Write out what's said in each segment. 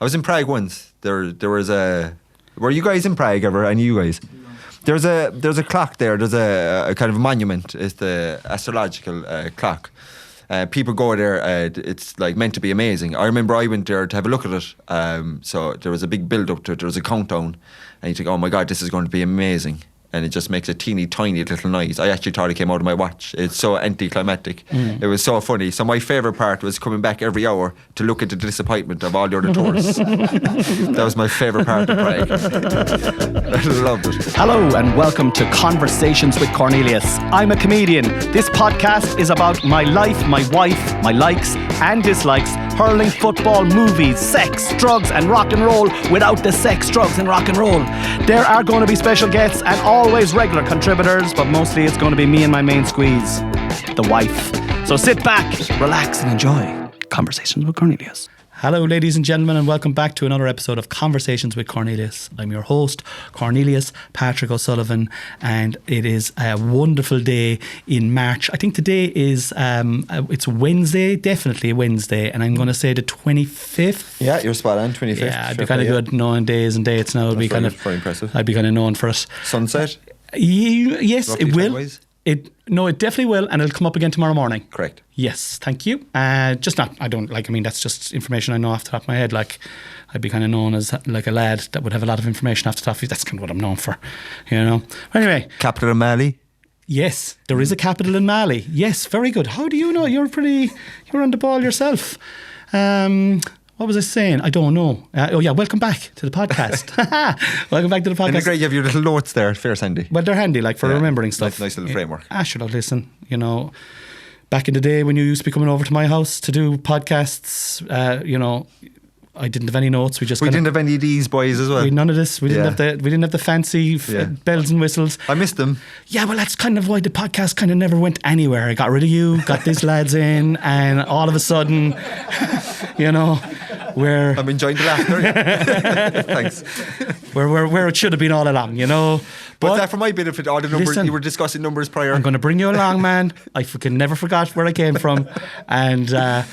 I was in Prague once. There was a... Were you guys in Prague ever? Any of you guys? There's a clock there. There's a kind of monument. It's the astrological clock. People go there. It's like meant to be amazing. I remember I went there to have a look at it. So there was a big build up to it. There was a countdown, and you think, "Oh my God, this is going to be amazing." And it just makes a teeny tiny little noise. I actually thought it came out of my watch. It's so anticlimactic. It was so funny. So my favourite part was coming back every hour to look at the disappointment of all the other tourists. That was my favourite part of Prague. I loved it. Hello and welcome to Conversations with Cornelius. I'm a comedian. This podcast is about my life, my wife, my likes and dislikes, hurling, football, movies, sex, drugs and rock and roll without the sex, drugs and rock and roll. There are going to be special guests and always regular contributors, but mostly it's going to be me and my main squeeze, the wife. So sit back, relax and enjoy Conversations with Cornelius. Hello ladies and gentlemen, and welcome back to another episode of Conversations with Cornelius. I'm your host, Cornelius Patrick O'Sullivan, and it is a wonderful day in March. I think today is, it's Wednesday, definitely Wednesday, and I'm going to say the 25th. Yeah, you're spot on, 25th. Yeah, I'd be kind of good knowing days and dates now. Very impressive. I'd be kind of known for it. Sunset? Yes, Roughly it will. time-wise? It definitely will, and it'll come up again tomorrow morning. Correct. Yes, thank you. That's just information I know off the top of my head. Like, I'd be kind of known as like a lad that would have a lot of information off the top. That's kind of what I'm known for, you know. Anyway. Capital of Mali? Yes, there is a capital in Mali. Yes, very good. How do you know? You're on the ball yourself. What was I saying? I don't know. Welcome back to the podcast. Welcome back to the podcast. And great, you have your little notes there. Fair handy. Well, they're handy, like for remembering stuff. Nice little framework. Sure, listen, you know, back in the day when you used to be coming over to my house to do podcasts, I didn't have any notes. We didn't have any of these boys as well. We had none of this. We didn't have the fancy bells and whistles. I missed them. Yeah, well, that's kind of why the podcast kind of never went anywhere. I got rid of you, got these lads in, and all of a sudden, you know, I'm enjoying the laughter. Thanks. Where it should have been all along, you know. But that for my benefit, all the numbers, listen, you were discussing numbers prior. I'm going to bring you along, man. I fucking never forgot where I came from, and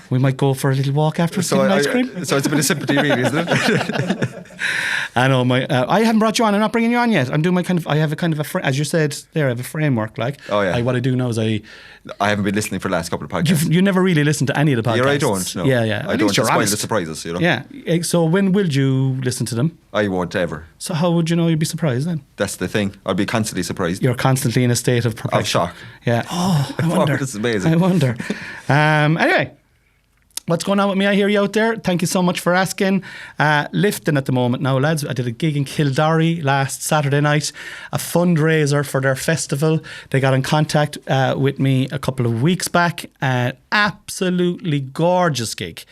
we might go for a little walk after getting ice cream. So it's a bit of sympathy, really, isn't it? I know. I haven't brought you on. I'm not bringing you on yet. I'm doing I have a kind of as you said there, I have a framework. Like, oh yeah. What I do now is I haven't been listening for the last couple of podcasts. You never really listen to any of the podcasts. Yeah, I don't. No. Yeah. I don't. Spoil the surprises, you know. Yeah. So when will you listen to them? I won't ever. So how would you know you'd be surprised then? That's the thing. I'll be constantly surprised. You're constantly in a state of perplexity. Of shock. Yeah. Oh, I wonder. This is amazing. I wonder. Anyway. What's going on with me? I hear you out there. Thank you so much for asking. Lifting at the moment now, lads. I did a gig in Kildare last Saturday night, a fundraiser for their festival. They got in contact with me a couple of weeks back. Absolutely gorgeous gig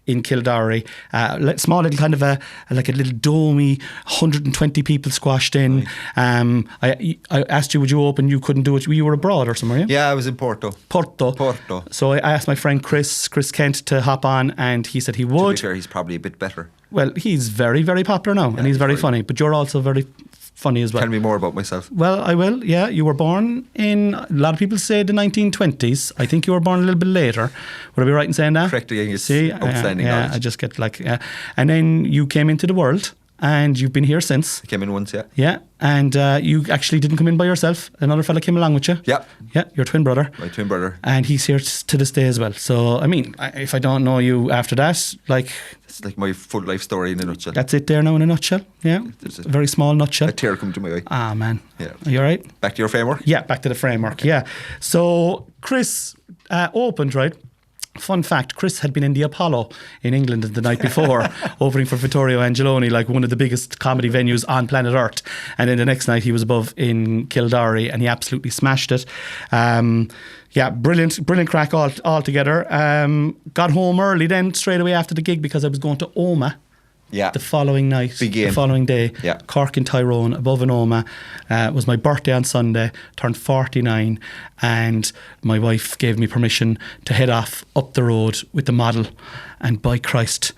in Kildare. Small little kind of a little domey, 120 people squashed in. I asked you, would you open? You couldn't do it. You were abroad or somewhere, yeah? Yeah, I was in Porto. So I asked my friend Chris Kent to hop on, and he said he would. To be fair, he's probably a bit better. Well, he's very, very popular now, and he's very funny. But you're also very funny as well. Tell me more about myself. Well, I will. Yeah, you were born in, a lot of people say the 1920s. I think you were born a little bit later. Would I be right in saying that? Correct. Outstanding knowledge. I just get and then you came into the world. And you've been here since. I came in once, yeah. Yeah, and you actually didn't come in by yourself. Another fella came along with you. Yeah. Yeah, your twin brother. My twin brother. And he's here to this day as well. So, I mean, if I don't know you after that, like... It's like my full life story in a nutshell. That's it there now in a nutshell, yeah. A very small nutshell. A tear come to my eye. Ah, man. Yeah. Are you all right? Back to your framework? Yeah, back to the framework, yeah. So, Chris opened, right? Fun fact, Chris had been in the Apollo in England the night before, opening for Vittorio Angeloni, like one of the biggest comedy venues on planet Earth. And then the next night he was above in Kildare and he absolutely smashed it. Brilliant crack all together. Got home early then, straight away after the gig, because I was going to Omagh. Yeah. The following night, the following day, yeah. Cork and Tyrone, above in Omagh. It was my birthday on Sunday, turned 49, and my wife gave me permission to head off up the road with the model. And by Christ,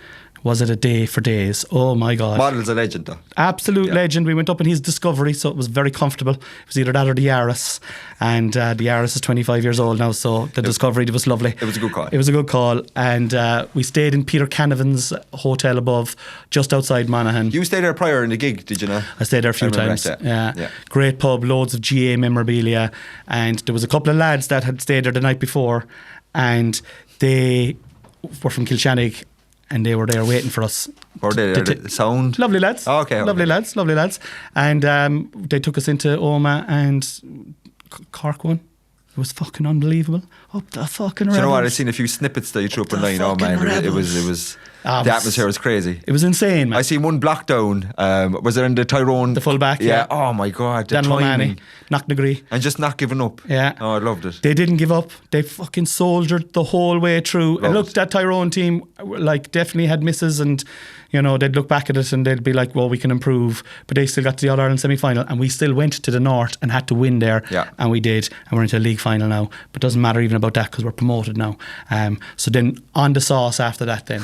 was it a day for days? Oh my God. Model's a legend though. Absolute legend. We went up in his Discovery, so it was very comfortable. It was either that or the Yaris. And the Yaris is 25 years old now, so the Discovery was lovely. It was a good call. It was a good call. And we stayed in Peter Canavan's hotel above, just outside Monaghan. You stayed there prior in the gig, did you not? I stayed there a few times. Yeah. Great pub, loads of GA memorabilia. And there was a couple of lads that had stayed there the night before, and they were from Kilshannig, and they were there waiting for us. Were they the sound? Lovely lads. Oh, okay. Lovely lads. And they took us into Oma and Cork one. It was fucking unbelievable. Up the fucking Do you know what? rebels. I've seen a few snippets that you threw up online. Oh man, it was the atmosphere was crazy. It was insane, man. I seen one block down. Was it in the Tyrone? The full back, yeah. Oh my God, the Dan timing. Romani, Knocknagree. And just not giving up. Yeah. Oh, I loved it. They didn't give up. They fucking soldiered the whole way through. And look, it. that Tyrone team, like, definitely had misses, and you know, they'd look back at it and they'd be like, well, we can improve. But they still got to the All-Ireland semi-final, and we still went to the North and had to win there. Yeah. And we did. And we're into a league final now. But it doesn't matter even about that because we're promoted now. So then on the sauce after that then,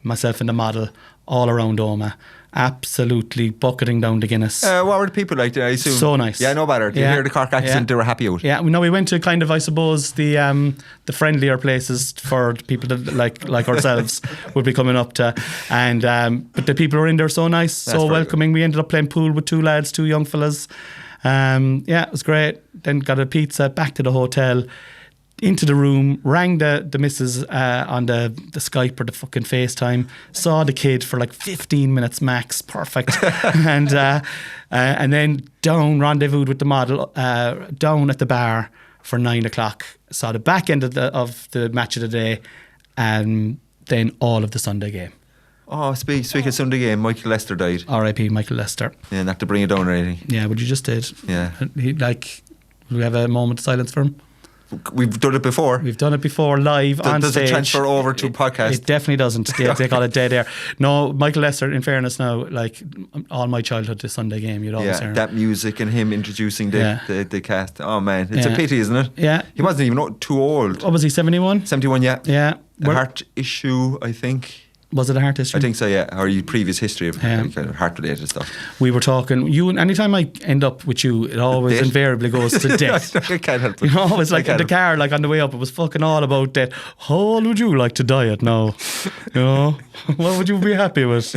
myself and the model, all around Oma, absolutely bucketing down the Guinness. What were the people like there, I assume? So nice. Yeah, no matter. Did you hear the Cork accent? They were happy out. Yeah, we went to kind of, I suppose, the friendlier places for people that like ourselves would be coming up to. And but the people were in there so nice, so welcoming. We ended up playing pool with two lads, two young fellas. It was great. Then got a pizza, back to the hotel, into the room, rang the missus on the Skype or the fucking FaceTime, saw the kid for like 15 minutes max, perfect. And then down, rendezvoused with the model, down at the bar for 9 o'clock. Saw the back end of the match of the day, and then all of the Sunday game. Oh, speaking of Sunday game, Michael Lester died. R.I.P. Michael Lester. Yeah, not to bring it down or anything. Yeah, but you just did. Yeah. Will we have a moment of silence for him? We've done it before. We've done it before live on stage. Does it transfer over to podcast? It definitely doesn't. They call it dead air. No, Michael Lester, in fairness now, like all my childhood, the Sunday game, you'd always hear him. That music and him introducing the cast. Oh man, it's a pity, isn't it? Yeah. He wasn't even too old. What was he, 71? 71, yeah. Yeah. A heart issue, I think. Was it a heart issue? I think so, yeah. Or your previous history of kind of heart-related stuff. We were talking, anytime I end up with you, it always invariably goes to death. I can't help it. You know, it's like in the car, like on the way up, it was fucking all about death. How old would you like to die at now? You know, what would you be happy with,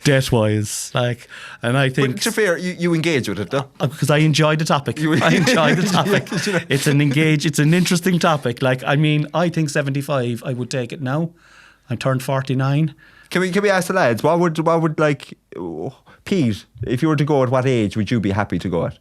death-wise? Like, and I think... But to be fair, you engage with it, though. Because I enjoy the topic. I enjoy the topic. It's an interesting topic. Like, I mean, I think 75, I would take it now. I turned 49. Can we ask the lads, what would like, Pete, if you were to go at what age would you be happy to go at?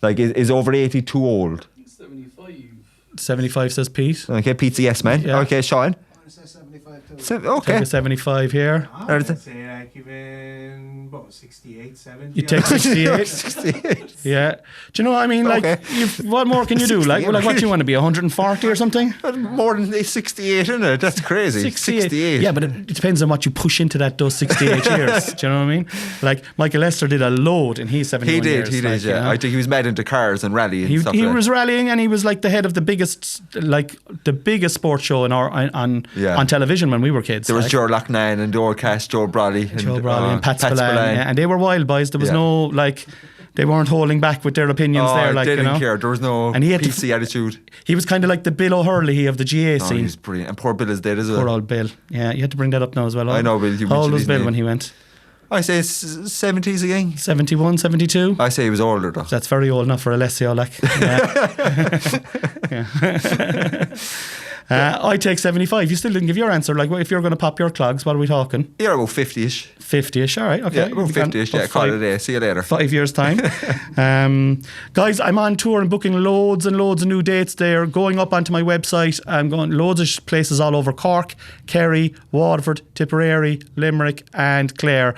Like, is over 80 too old? 75. 75 says Pete. Okay, Pete's a yes man. Yeah. Okay, Sean? I say 75 too. Okay. Take a 75 here. I'd say like even about 68, 70. You take 68. 68. Yeah. Do you know what I mean? Like, Okay. what more can you do? Like what do you want to be, 140 or something? More than 68, isn't it? That's crazy. 68. Yeah, but it depends on what you push into those 68 years. Do you know what I mean? Like, Michael Lester did a load and he's 71 years. He did, yeah. You know? I think he was mad into cars and rally and stuff He like was rallying, and he was like the head of the biggest sports show on television when we were kids. There was Joe Loughnane and the old cast, Joe Brawley. And Pat Spillane. Yeah, and they were wild boys. There was no, like, they weren't holding back with their opinions there. Like, they didn't care. There was no PC attitude. He was kind of like the Bill O'Hurley of the GA scene. He was brilliant. And poor Bill is dead as well. Poor old Bill. Yeah, you had to bring that up now as well. I know, Bill. How old was Bill when he went? I say 70s again. 71, 72? I say he was older though. That's very old enough for Alessio, like. Yeah. I take 75. You still didn't give your answer. Like, if you're going to pop your clogs, what are we talking? Yeah, about 50-ish. 50-ish, all right, okay. Yeah, about 50-ish, yeah. Call it a day. See you later. 5 years' time. Guys, I'm on tour and booking loads and loads of new dates there. Going up onto my website. I'm going loads of places all over Cork, Kerry, Waterford, Tipperary, Limerick and Clare.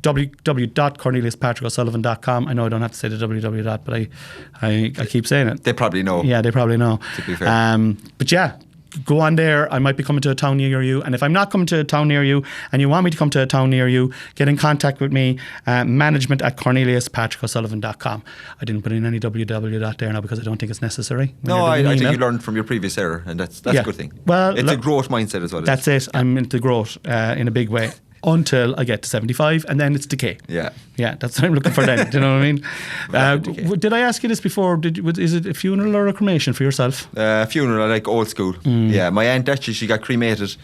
www.corneliuspatrickosullivan.com. I know I don't have to say the www, but I keep saying it. They probably know. Yeah, they probably know. To be fair. But yeah, go on there. I might be coming to a town near you. And if I'm not coming to a town near you and you want me to come to a town near you, get in contact with me, management@corneliuspatrickosullivan.com. I didn't put in any www there now because I don't think it's necessary. No, I think you learned from your previous error, and that's a good thing. Well, it's a growth mindset as well. That's it. I'm into growth in a big way. Until I get to 75, and then it's decay. Yeah, that's what I'm looking for then. Do you know what I mean? Did I ask you this before? Is it a funeral or a cremation for yourself? Funeral, I like old school. Yeah, my aunt actually, she got cremated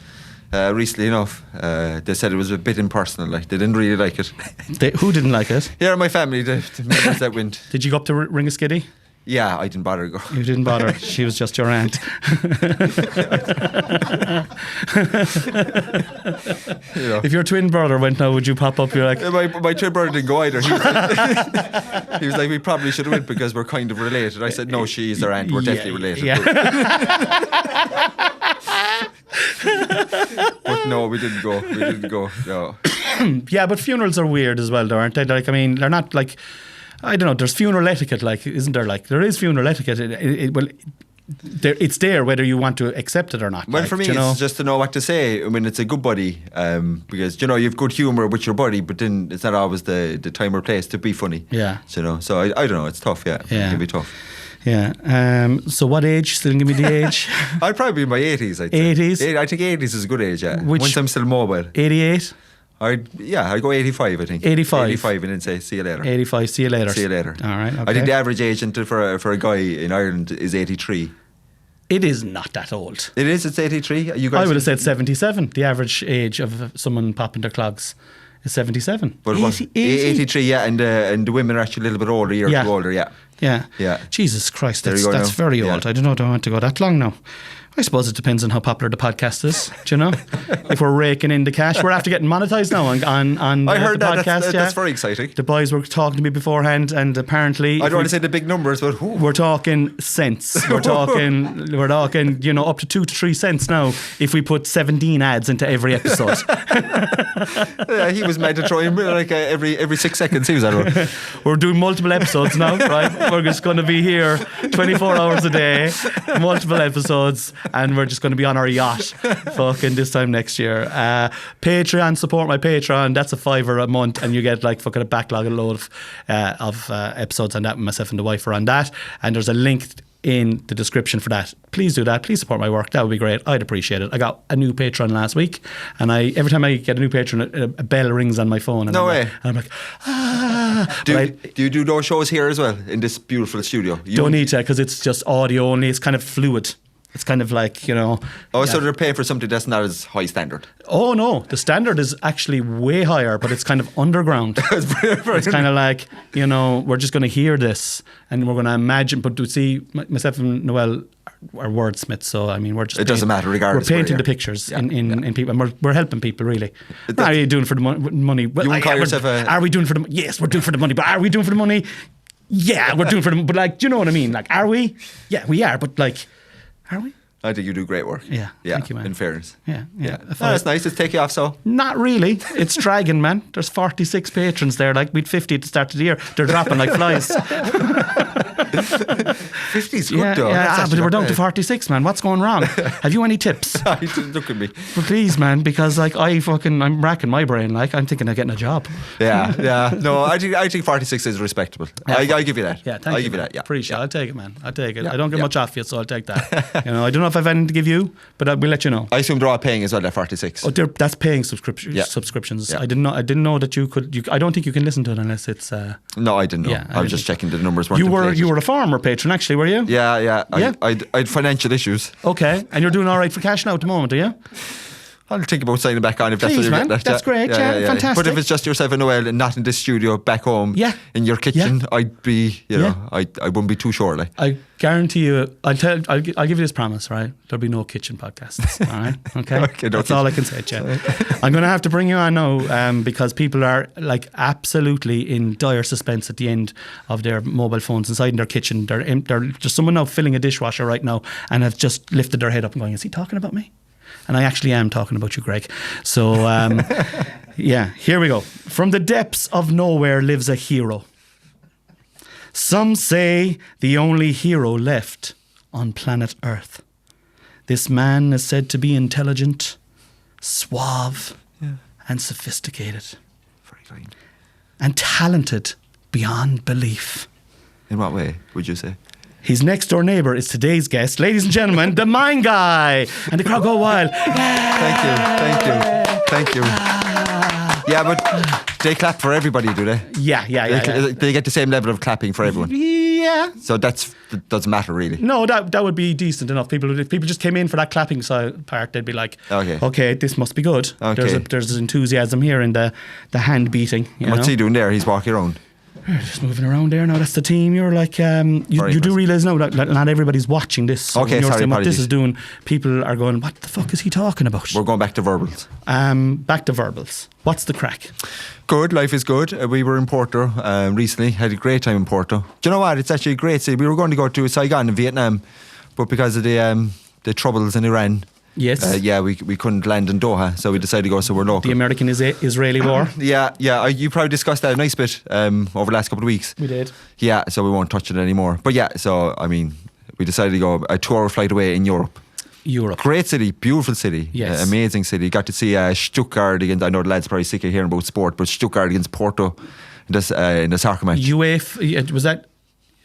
recently enough. They said it was a bit impersonal. Like they didn't really like it. Who didn't like it? Yeah, my family, the members that went. Did you go up to ring a skiddy? Yeah, I didn't bother to go. You didn't bother. She was just your aunt. If your twin brother went now, would you pop up? You're like, my twin brother didn't go either. He was like, we probably should have went because we're kind of related. I said, no, she's our aunt. We're definitely related. Yeah. But no, we didn't go. No. Yeah, but funerals are weird as well, though, aren't they? Like, I mean, they're not like. I don't know, there's funeral etiquette, like, isn't there? Like, there is funeral etiquette. It's there whether you want to accept it or not. Well, like, for me, it's just to know what to say. I mean, it's a good buddy because, you have good humour with your buddy, but then it's not always the time or place to be funny. Yeah. So I don't know, it's tough, yeah. It can be tough. Yeah. So what age? Still give me the age. I'd probably be in my 80s, I'd say. 80s? I think 80s is a good age, yeah. Once I'm still mobile. 88? I'd go 85, I think. 85? 85 and then say, see you later. 85, see you later. See you later. All right, okay. I think the average age for a guy in Ireland is 83. It is not that old. It is, it's 83. You guys I would have said 77. The average age of someone popping their clogs is 77. But 83, yeah, and the women are actually a little bit older, year or two older, yeah. Yeah. Jesus Christ, that's now. very old. I don't know, do I want to go that long now? I suppose it depends on how popular the podcast is. Do you know? If we're raking in the cash, we're after getting monetized now on I heard the that. podcast. That's very exciting. The boys were talking to me beforehand, and apparently, I don't want to say the big numbers, but we're talking cents. We're talking, up to 2 to 3 cents now if we put 17 ads into every episode. Yeah, he was made to try him like every 6 seconds. He was at it. We're doing multiple episodes now, right? We're just going to be here 24 hours a day, multiple episodes. And we're just going to be on our yacht fucking this time next year. Patreon, support my Patreon. That's a $5 a month, and you get like fucking a backlog, a load of episodes on that. Myself and the wife are on that, and there's a link in the description for that. Please do that. Please support my work. That would be great. I'd appreciate it. I got a new patron last week, and every time I get a new patron, a bell rings on my phone. And no way. And I'm like, ah. Do you do those shows here as well in this beautiful studio? You don't need to, because it's just audio only. It's kind of fluid. It's kind of like, so they're paying for something that's not as high standard. Oh, no. The standard is actually way higher, but it's kind of underground. It's kind of like, we're just going to hear this and we're going to imagine. But to see, myself and Noel are wordsmiths, so I mean, we're just. It doesn't matter regardless. We're painting the pictures in people, and we're helping people, really. Are you doing it for the money? Well, you wouldn't call yourself Are we doing it for the money? Yes, we're doing it for the money, but are we doing it for the money? Yeah, we're doing it for the money. But like, do you know what I mean? Like, are we? Yeah, we are, but like, are we? I think you do great work. Yeah, thank you, man. In fairness. Yeah. That's nice. It's take you off, so. Not really. It's dragging, man. There's 46 patrons there. Like, we'd 50 at the start of the year. They're dropping like flies. 50's good, though. But we're down to 46, man. What's going wrong? Have you any tips? Look at me. Please, man, because like I'm racking my brain. Like, I'm thinking of getting a job. Yeah. No, I think 46 is respectable. I'll give you that. Yeah, thank you. I'll give you that. Yeah. Appreciate it. I'll take it, man. I'll take it. Yeah. I don't get much off you, so I'll take that. I don't know if I've anything to give you, but we'll let you know. I assume they're all paying as well at 46. Oh, that's paying subscriptions. Yeah. I didn't know that you could. I don't think you can listen to it unless it's. No, I didn't know. Yeah, I was just checking the numbers weren't. You were a farmer patron, actually, were you? Yeah. I had financial issues. Okay, and you're doing all right for cash now at the moment, are you? I'll think about signing back on if that's Please, what you're man. That's great. Yeah, fantastic. But if it's just yourself and Noel and not in this studio back home in your kitchen, I'd be, I wouldn't be too sure. Like, I guarantee you, I'll give you this promise, right? There'll be no kitchen podcasts. All right, okay. Okay, that's all I can say, Jen. I'm going to have to bring you on now because people are like absolutely in dire suspense at the end of their mobile phones inside in their kitchen. There's someone now filling a dishwasher right now and have just lifted their head up and going, "Is he talking about me?" And I actually am talking about you, Greg. So, here we go. From the depths of nowhere lives a hero. Some say the only hero left on planet Earth. This man is said to be intelligent, suave, Yeah. and sophisticated, Very kind. and talented beyond belief. In what way would you say? His next door neighbour is today's guest, ladies and gentlemen, the Mine Guy. And the crowd go wild. Thank you. Yeah, but they clap for everybody, do they? Yeah. They get the same level of clapping for everyone. Yeah. So that doesn't matter really. No, that would be decent enough. If people just came in for that clapping part, they'd be like, Okay. this must be good. Okay. There's enthusiasm here in the hand beating. What's he doing there? He's walking around. Just moving around there now. That's the team. You're like, you do realise now that not everybody's watching this. So Okay, when you're sorry, saying what apologies. this is doing, people are going, what the fuck is he talking about? We're going back to verbals. Back to verbals. What's the crack? Good, life is good. We were in Porto recently, had a great time in Porto. Do you know what? It's actually a great city. We were going to go to Saigon in Vietnam, but because of the troubles in Iran, Yes. we couldn't land in Doha, so we decided to go somewhere local. The American-Israeli war. Yeah. You probably discussed that a nice bit over the last couple of weeks. We did. Yeah, so we won't touch it anymore. But yeah, so I mean, we decided to go a 2-hour flight away in Europe. Great city, beautiful city, Yes. Amazing city. Got to see Stuttgart against. I know the lads are probably sick of hearing about sport, but Stuttgart against Porto in the soccer match. UEFA, was that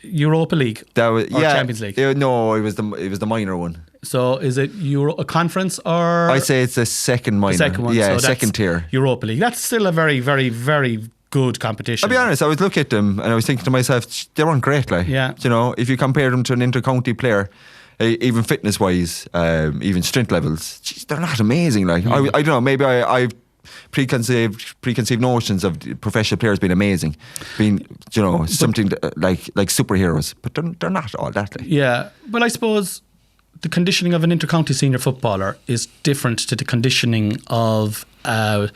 Europa League? That was, or Champions League? No, it was the minor one. So is it a conference or? I say it's the second minor. The second one. Yeah, so that's second tier. Europa League. That's still a very, very, very good competition. I'll be honest, I was looking at them and I was thinking to myself, they weren't great. Like, Yeah. you know, if you compare them to an inter-county player, even fitness-wise, even strength levels, geez, they're not amazing. Like, I don't know, maybe I've preconceived notions of professional players being amazing, being, you know, something like superheroes, but they're not all that. Like. Yeah, but I suppose the conditioning of an inter-county senior footballer is different to the conditioning of a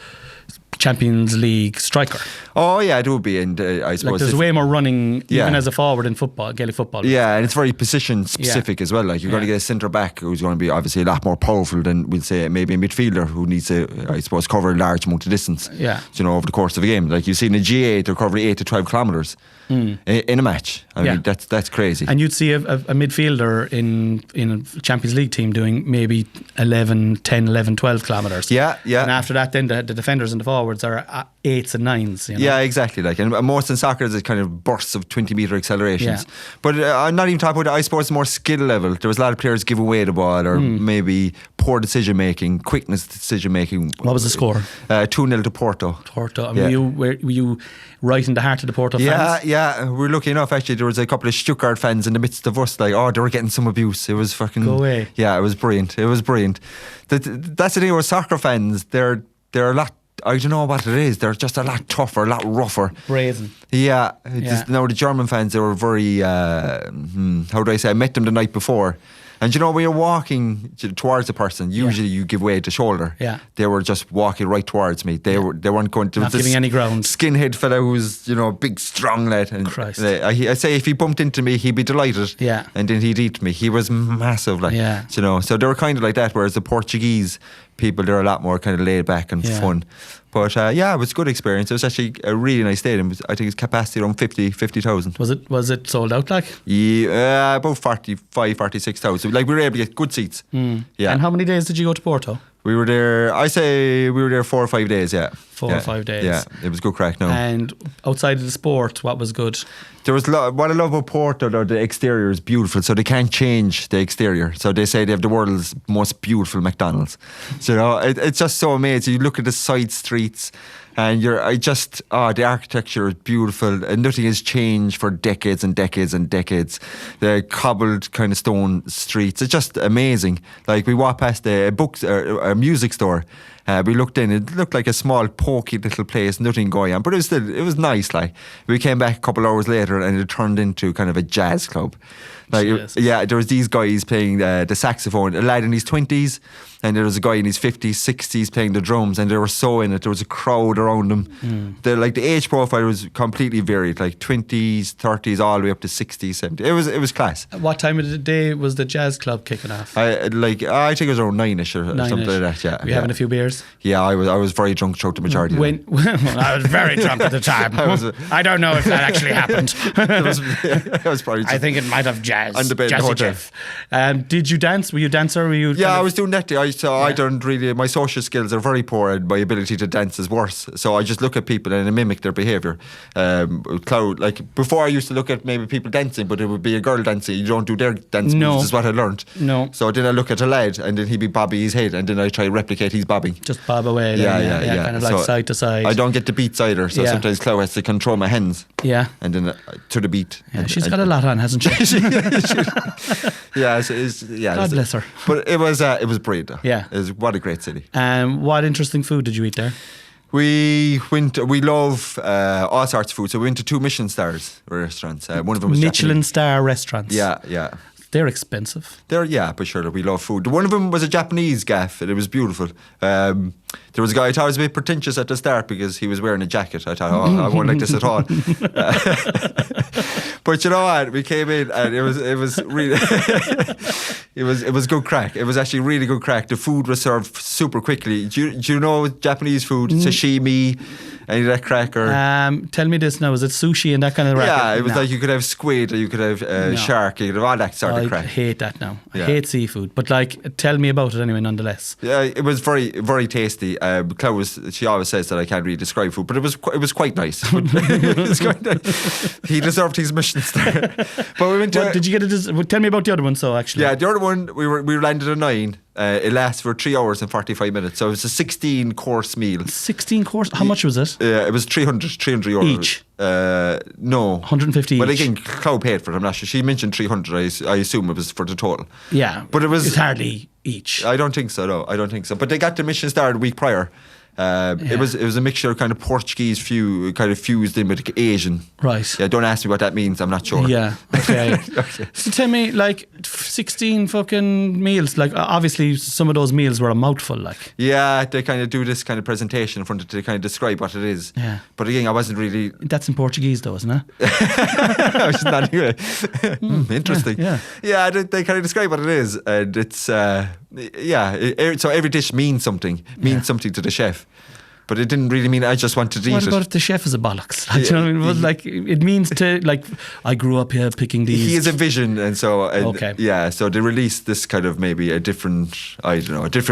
Champions League striker. Oh yeah, it would be, and I suppose Like there's way more running Yeah. even as a forward in football, Gaelic football. Yeah, and it's very position specific as well. Like you're going to get a centre back who's going to be obviously a lot more powerful than we'll say maybe a midfielder who needs to, I suppose, cover a large amount of distance. Yeah. You know, over the course of a game. Like you've seen a GA, they're covering 8 to 12 kilometres in a match. I mean, that's crazy. And you'd see a midfielder in a Champions League team doing maybe 10, 11, 12 kilometres. Yeah. And after that, then the defenders and the forwards are 8s and 9s. You know? Yeah, exactly. Like, and most in soccer is kind of bursts of 20-metre accelerations. Yeah. But I'm not even talking about, I suppose, more skill level. There was a lot of players give away the ball, or maybe poor decision making, quickness decision making. What was the score? 2-0 to Porto. Porto. I mean, were you right in the heart of the Porto fans? Yeah. We're lucky enough. Actually, there was a couple of Stuttgart fans in the midst of us. Like, they were getting some abuse. It was fucking. Go away. Yeah, it was brilliant. That's the thing with soccer fans. They're a lot. I don't know what it is. They're just a lot tougher, a lot rougher. Brazen. Yeah. Now the German fans, they were very. How do I say? I met them the night before. And you know, when you're walking towards a person, usually you give way to shoulder. Yeah. They were just walking right towards me. They weren't going to. Not giving any ground. Skinhead fella who was, you know, big, strong lad. And Christ. I say if he bumped into me, he'd be delighted. Yeah. And then he'd eat me. He was massive, like. Yeah. You know, so they were kind of like that. Whereas the Portuguese people, they're a lot more kind of laid back and fun. But it was a good experience. It was actually a really nice stadium. I think its capacity around 50,000. Was it sold out like? Yeah, about 46,000. Like we were able to get good seats. Yeah. And how many days did you go to Porto? We were there, I say we were there 4 or 5 days, yeah. 4 or 5 days. Yeah, it was good crack now. And outside of the sport, what was good? There was what I love about Porto, though, the exterior is beautiful, so they can't change the exterior. So they say they have the world's most beautiful McDonald's. So, you know, it's just so amazing. You look at the side streets and the architecture is beautiful and nothing has changed for decades and decades and decades. The cobbled kind of stone streets, it's just amazing. Like we walked past a music store. We looked in, it looked like a small pokey little place, nothing going on, but it was nice. Like we came back a couple hours later and it turned into kind of a jazz club. Like there was these guys playing the saxophone, a lad in his 20s, and there was a guy in his 50s, 60s playing the drums, and they were so in it. There was a crowd around them. The age profile was completely varied, like 20s, 30s, all the way up to 60s, 70s. It was class. At what time of the day was the jazz club kicking off? I think it was around 9ish or something like that. Yeah, Were you having a few beers? Cornelius? Yeah, I was very drunk throughout the majority. I was very drunk at the time. I don't know if that actually happened. I was probably. I think it might have jazz. On the bed in the Jazzy hotel. Jeff. Did you dance? Were you a dancer? Were you? Yeah, I was doing that. I don't really. My social skills are very poor, and my ability to dance is worse. So I just look at people and I mimic their behaviour. Like before, I used to look at maybe people dancing, but it would be a girl dancing. You don't do their dance moves. Is what I learned. No. So then I look at a lad, and then he'd be bobbing his head, and then I try to replicate his bobbing. Just bob away. Yeah. Kind of like side to side. I don't get the beats either. So sometimes Chloe has to control my hands. Yeah. And then to the beat. Yeah, she's got a lot on, hasn't she? God bless her. But it was brilliant. Yeah. What a great city. What interesting food did you eat there? We love all sorts of food. So we went to 2 Michelin stars restaurants. One of them was Michelin Japanese. star restaurants. Yeah. They're expensive. But sure, we love food. One of them was a Japanese gaff, and it was beautiful. There was a guy I thought was a bit pretentious at the start because he was wearing a jacket. I thought, I won't like this at all. But you know what? We came in and it was really it was good crack. It was actually really good crack. The food was served super quickly. Do you know Japanese food, sashimi, any of that crack? Or tell me this now: is it sushi and that kind of racket? Yeah, it was like you could have squid, or you could have shark, you could have all that sort of crack. I hate that now. I hate seafood, but like, tell me about it anyway, nonetheless. Yeah, it was very, very tasty. Chloe she always says that I can't really describe food, but it was quite nice. It was quite nice. He deserved his Michelin star. But we went to. Did you get it? Tell me about the other one. So actually, yeah, the other one we landed at 9. It lasts for 3 hours and 45 minutes. So it was a 16-course meal. 16 course. How much was it? It was 300 euros each. No, 150 Well, each. again, Chloe paid for it. I'm not sure. She mentioned 300. I assume it was for the total. Yeah, but it's hardly each. I don't think so. No, I don't think so. But they got the Michelin star the week prior. It was a mixture of kind of Portuguese kind of fused in with Asian. Right. Yeah, don't ask me what that means. I'm not sure. Yeah. Okay. Okay. So tell me, like, 16 fucking meals. Like, obviously, some of those meals were a mouthful. Like. Yeah, they kind of do this kind of presentation in front of to kind of describe what it is. Yeah. But again, I wasn't really. That's in Portuguese, though, isn't it? I was not anyway. Interesting. Yeah. Yeah, they kind of describe what it is, and it's so every dish means something to the chef. But it didn't really mean I just wanted to eat it. What about if the chef is a bollocks? Like, you know what I mean? It was like, it means to, like, I grew up here picking these. He has a vision, and so okay. Yeah, so they release this kind of maybe a different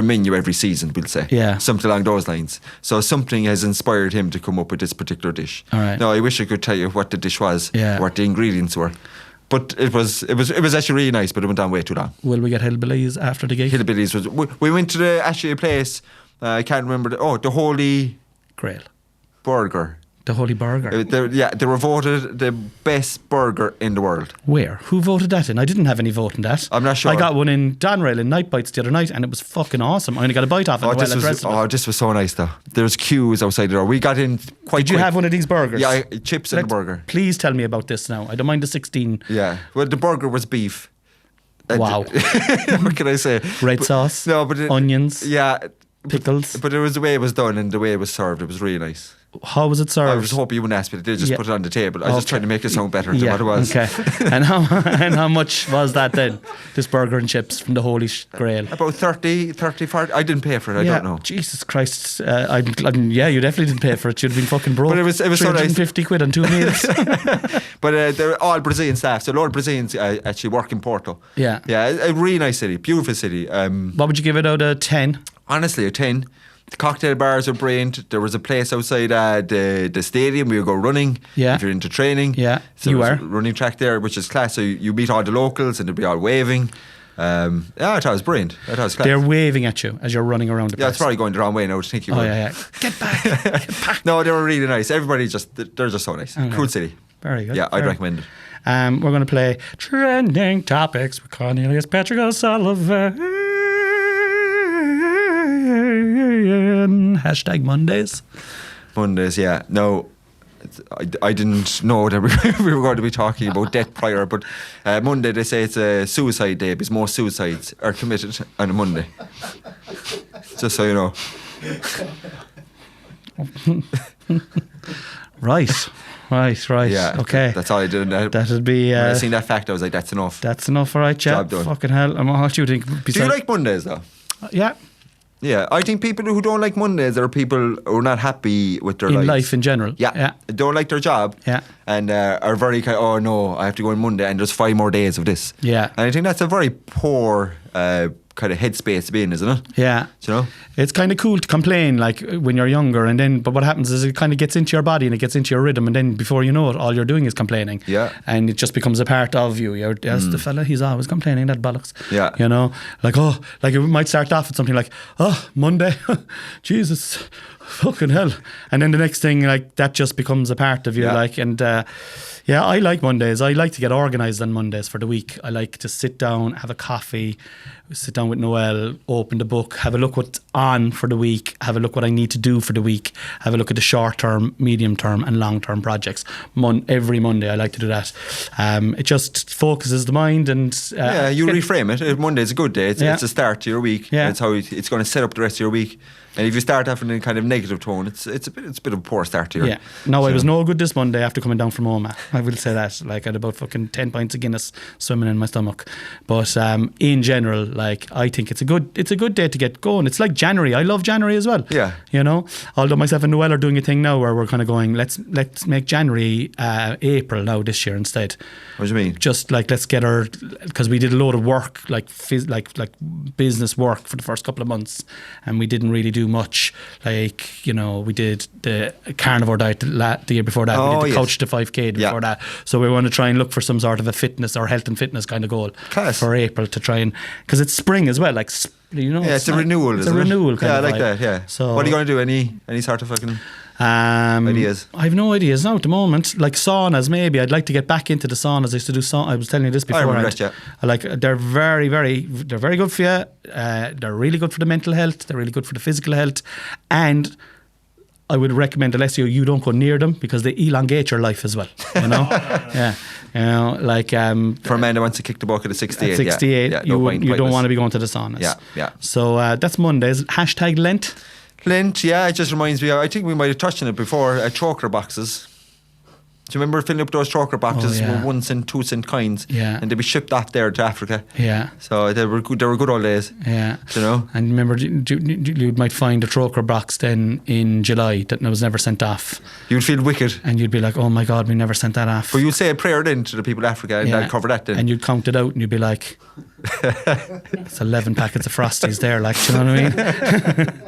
menu every season, we'll say. Yeah. Something along those lines. So something has inspired him to come up with this particular dish. All right. Now I wish I could tell you what the dish was, Yeah. what the ingredients were. But it was actually really nice, but it went on way too long. Will we get hillbillies after the gig? Hillbillies we went to a place, I can't remember the Holy Grail. Burger. The Holy Burger. They were voted the best burger in the world. Where? Who voted that in? I didn't have any vote in that. I'm not sure. I got one in Donrail in Night Bites the other night, and it was fucking awesome. I only got a bite off it. This was so nice though. There's queues outside the door. We got in quite. Did you have one of these burgers? Yeah, chips and a burger. Please tell me about this now. I don't mind the 16. Yeah. Well, the burger was beef. Wow. What can I say? Red sauce. No, but onions. Yeah. Pickles. But it was the way it was done and the way it was served. It was really nice. How was it served? I was hoping you wouldn't ask me. They just put it on the table. I was just trying to make it sound better than what it was. Okay. And how much was that then? This burger and chips from the Holy Grail? About 30, 40. I didn't pay for it. I don't know. Jesus Christ. You definitely didn't pay for it. You'd have been fucking broke. But it was so nice. 350 quid on 2 meals. But they're all Brazilian staff. So a lot of Brazilians actually work in Porto. Yeah. Yeah, a really nice city. Beautiful city. What would you give it out of 10? Honestly, a 10. The cocktail bars are brilliant. There was a place outside the stadium where you go running. Yeah. If you're into training. Yeah. So you there's are. a running track there, which is class. So you meet all the locals and they'll be all waving. I thought it was brilliant. I thought it was class. They're waving at you as you're running around the place. Yeah, it's probably going the wrong way now to think you were. Yeah. Get back. Get back. No, they were really nice. Everybody they're just so nice. Okay. Cool city. Very good. Yeah, I'd recommend it. We're going to play Trending Topics with Cornelius Patrick O'Sullivan. #Mondays. Mondays, yeah. No, I didn't know that we were going to be talking about death prior, but Monday they say it's a suicide day because most suicides are committed on a Monday. Just so you know. Right. Yeah. Okay. That's all I did. That'd be. When I seen that fact, I was like, that's enough. That's enough, all right, chap. Job done. Fucking hell. What do you think? Do you like Mondays though? Yeah. Yeah, I think people who don't like Mondays are people who are not happy with their in lives. life in general. Yeah, don't like their job. Yeah. And are very kind of, oh no, I have to go on Monday and there's 5 more days of this. Yeah. And I think that's a very poor kind of headspace to be in, isn't it? Yeah. Do you know? It's kind of cool to complain like when you're younger, and then but what happens is it kind of gets into your body and it gets into your rhythm, and then before you know it, all you're doing is complaining. Yeah. And it just becomes a part of you. There's the fella, he's always complaining, that bollocks. Yeah. You know, like it might start off with something like, oh, Monday, Jesus, fucking hell, and then the next thing like that just becomes a part of you, like, and yeah, I like Mondays. I like to get organised on Mondays for the week. I like to sit down, have a coffee, sit down with Noel, open the book, have a look what's on for the week, have a look what I need to do for the week, have a look at the short term, medium term and long term projects. Every Monday I like to do that. It just focuses the mind and... you reframe it. Monday's a good day. It's a start to your week. Yeah. It's how it's going to set up the rest of your week. And if you start off in a kind of negative tone, it's a bit of a poor start to your... Yeah. No, I was no good this Monday after coming down from Oma. I will say that. Like, I had about fucking 10 pints of Guinness swimming in my stomach. But in general, like, I think it's a good day to get going. It's like January. I love January as well. Yeah. You know, although myself and Noel are doing a thing now where we're kind of going, let's make January April now this year instead. What do you mean? Just like let's get our, because we did a load of work, like business work for the first couple of months, and we didn't really do much. Like, you know, we did the carnivore diet the year before that. We did the couch to 5K before that. So we want to try and look for some sort of a fitness or health and fitness kind of goal for April to try and, because it's spring as well. Like, you know, it's a renewal. It's a renewal kind of I like vibe. that. Yeah. So what are you going to do? Any sort of fucking ideas? I have no ideas now at the moment. Like saunas, maybe. I'd like to get back into the saunas. I used to do sauna. I was telling you this before. I remember that, yeah. I like, they're very good for you. They're really good for the mental health. They're really good for the physical health. And I would recommend, unless you don't go near them, because they elongate your life as well. You know, yeah. You know, like for a man that wants to kick the bucket at 68. At 68, yeah, you don't want to be going to the saunas. Yeah. So that's Mondays. # Lent. Lent, yeah, it just reminds me. I think we might have touched on it before. Choker boxes. Do you remember filling up those choker boxes with 1 cent, 2 cent coins? Yeah. And they'd be shipped off there to Africa. Yeah. So they were good old days. Yeah. Do you know? And remember, you might find a choker box then in July that was never sent off. You'd feel wicked. And you'd be like, oh my God, we never sent that off. But you'd say a prayer then to the people of Africa, and they'd cover that then. And you'd count it out and you'd be like, it's 11 packets of Frosties there, like, do you know what I mean?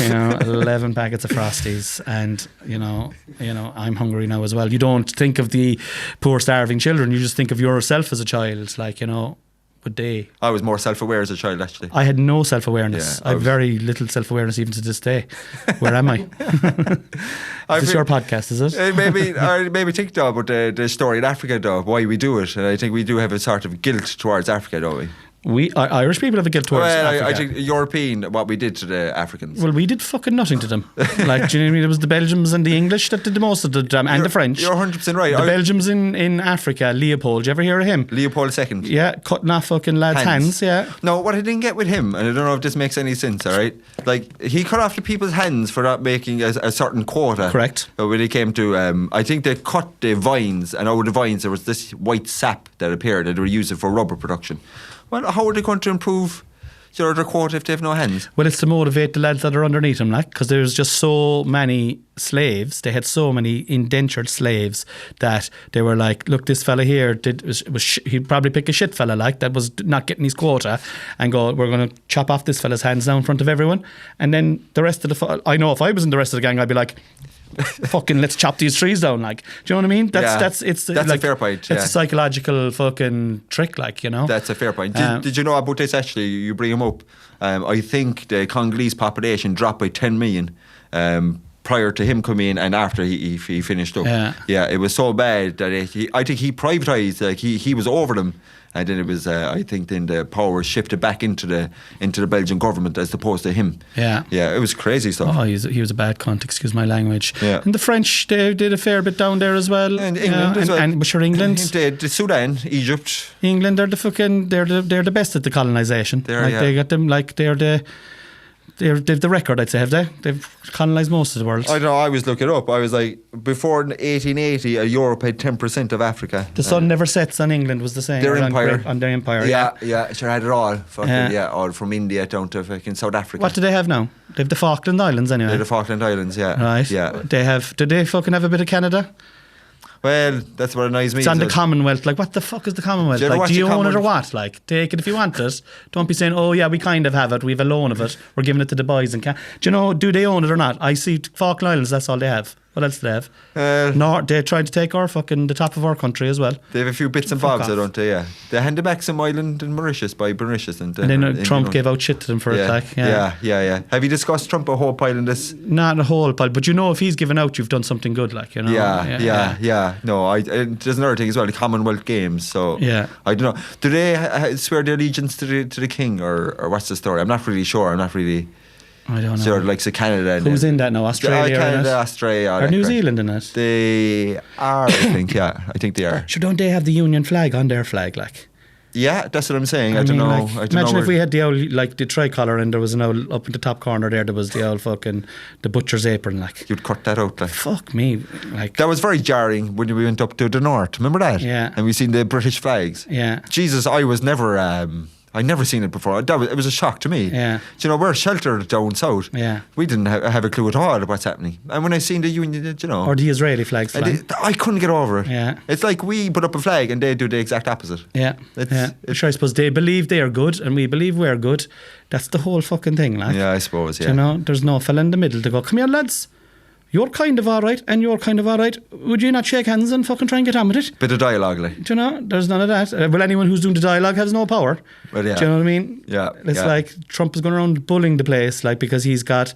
You know, 11 packets of Frosties, and you know, I'm hungry now as well. You don't think of the poor starving children, you just think of yourself as a child, like, you know. I was more self-aware as a child, actually. I had no self-awareness. I have very little self-awareness even to this day. Where am I? Is this your podcast, is it? maybe think though about the story in Africa though, why we do it. And I think we do have a sort of guilt towards Africa, don't we? Irish people have a guilt towards Africa. I think European, what we did to the Africans. Well, we did fucking nothing to them. Like, do you know what I mean? It was the Belgians and the English that did the most of the and the French. You're 100% right. The Belgians in Africa, Leopold. Did you ever hear of him? Leopold II. Yeah, cutting off fucking lads' hands. Yeah. No, what I didn't get with him, and I don't know if this makes any sense, all right? Like, he cut off the people's hands for not making a certain quota. Correct. But when it came to, I think they cut the vines, and over the vines there was this white sap that appeared, and they were using for rubber production. Well, how are they going to improve their quota if they have no hands? Well, it's to motivate the lads that are underneath them, like, because there's just so many slaves. They had so many indentured slaves that they were like, look, this fella here he'd probably pick a shit fella like that was not getting his quota, and go, we're going to chop off this fella's hands now in front of everyone, and then the rest of I know if I was in the rest of the gang, I'd be like, fucking let's chop these trees down, like, do you know what I mean? That's like, a fair point. It's a psychological fucking trick, like, you know. That's a fair point. Did you know about this actually? You bring him up. I think the Congolese population dropped by 10 million prior to him coming in and after he finished up. Yeah, it was so bad that I think he privatised. Like he was over them. And then it was, I think, then the power shifted back into the Belgian government as opposed to him. Yeah, it was crazy stuff. Oh, he was a bad cunt. Excuse my language. Yeah. And the French, they did a fair bit down there as well. And England as well. And sure, England, the Sudan, Egypt. England, they're the best at the colonisation. They got them like they're the They've the record, I'd say, have they? They've colonised most of the world. I don't know, I was looking it up. I was like, before 1880, Europe had 10% of Africa. The sun never sets on England was the same. Their empire. On their empire, Yeah, sure had it all. Fucking, all from India down to fucking South Africa. What do they have now? They have the Falkland Islands anyway. They're the Falkland Islands, yeah. Right. Yeah. Do they fucking have a bit of Canada? Well, that's what annoys me. It's on the Commonwealth. Like, what the fuck is the Commonwealth? Do you own it or what? Like, take it if you want it. Don't be saying, oh yeah, we kind of have it. We have a loan of it. We're giving it to the boys. Do you know, do they own it or not? I see Falkland Islands, that's all they have. What else do they have? They're trying to take the top of our country as well. They have a few bits and bobs, don't they? Yeah. They handed back some island in Mauritius by Mauritius. And then Trump gave out shit to them for it. Like, yeah. Have you discussed Trump a whole pile in this? Not a whole pile, but if he's given out, you've done something good, like, you know. Yeah. No, there's another thing as well, the Commonwealth Games. So I don't know. Do they swear their allegiance to the king, or what's the story? I'm not really sure. I don't know. Sort of like Canada. Who's in that now? Australia? Canada, Australia. Or New Zealand in it? They are, I think. Yeah, I think they are. Sure, don't they have the Union flag on their flag, like? Yeah, that's what I'm saying. I don't know. Imagine if we had the old, like, the tricolour, and there was an old, up in the top corner there was the old fucking, the butcher's apron, like. You'd cut that out, like. Fuck me, like. That was very jarring when we went up to the north. Remember that? Yeah. And we seen the British flags. Yeah. Jesus, I was never. I'd never seen it before. It was a shock to me. Yeah. Do you know, we're sheltered down south. Yeah. We didn't have a clue at all what's happening. And when I seen the Union, or the Israeli flags flying. I couldn't get over it. Yeah. It's like we put up a flag and they do the exact opposite. Yeah. Sure, I suppose they believe they are good and we believe we're good. That's the whole fucking thing, like. Yeah, I suppose, yeah. Do you know, there's no fella in the middle to go, come here, lads. You're kind of alright and you're kind of alright. Would you not shake hands and fucking try and get on with it? Bit of dialogue, like. Do you know? There's none of that. Well, anyone who's doing the dialogue has no power. Well, yeah. Do you know what I mean? Yeah. It's like Trump is going around bullying the place, like, because he's got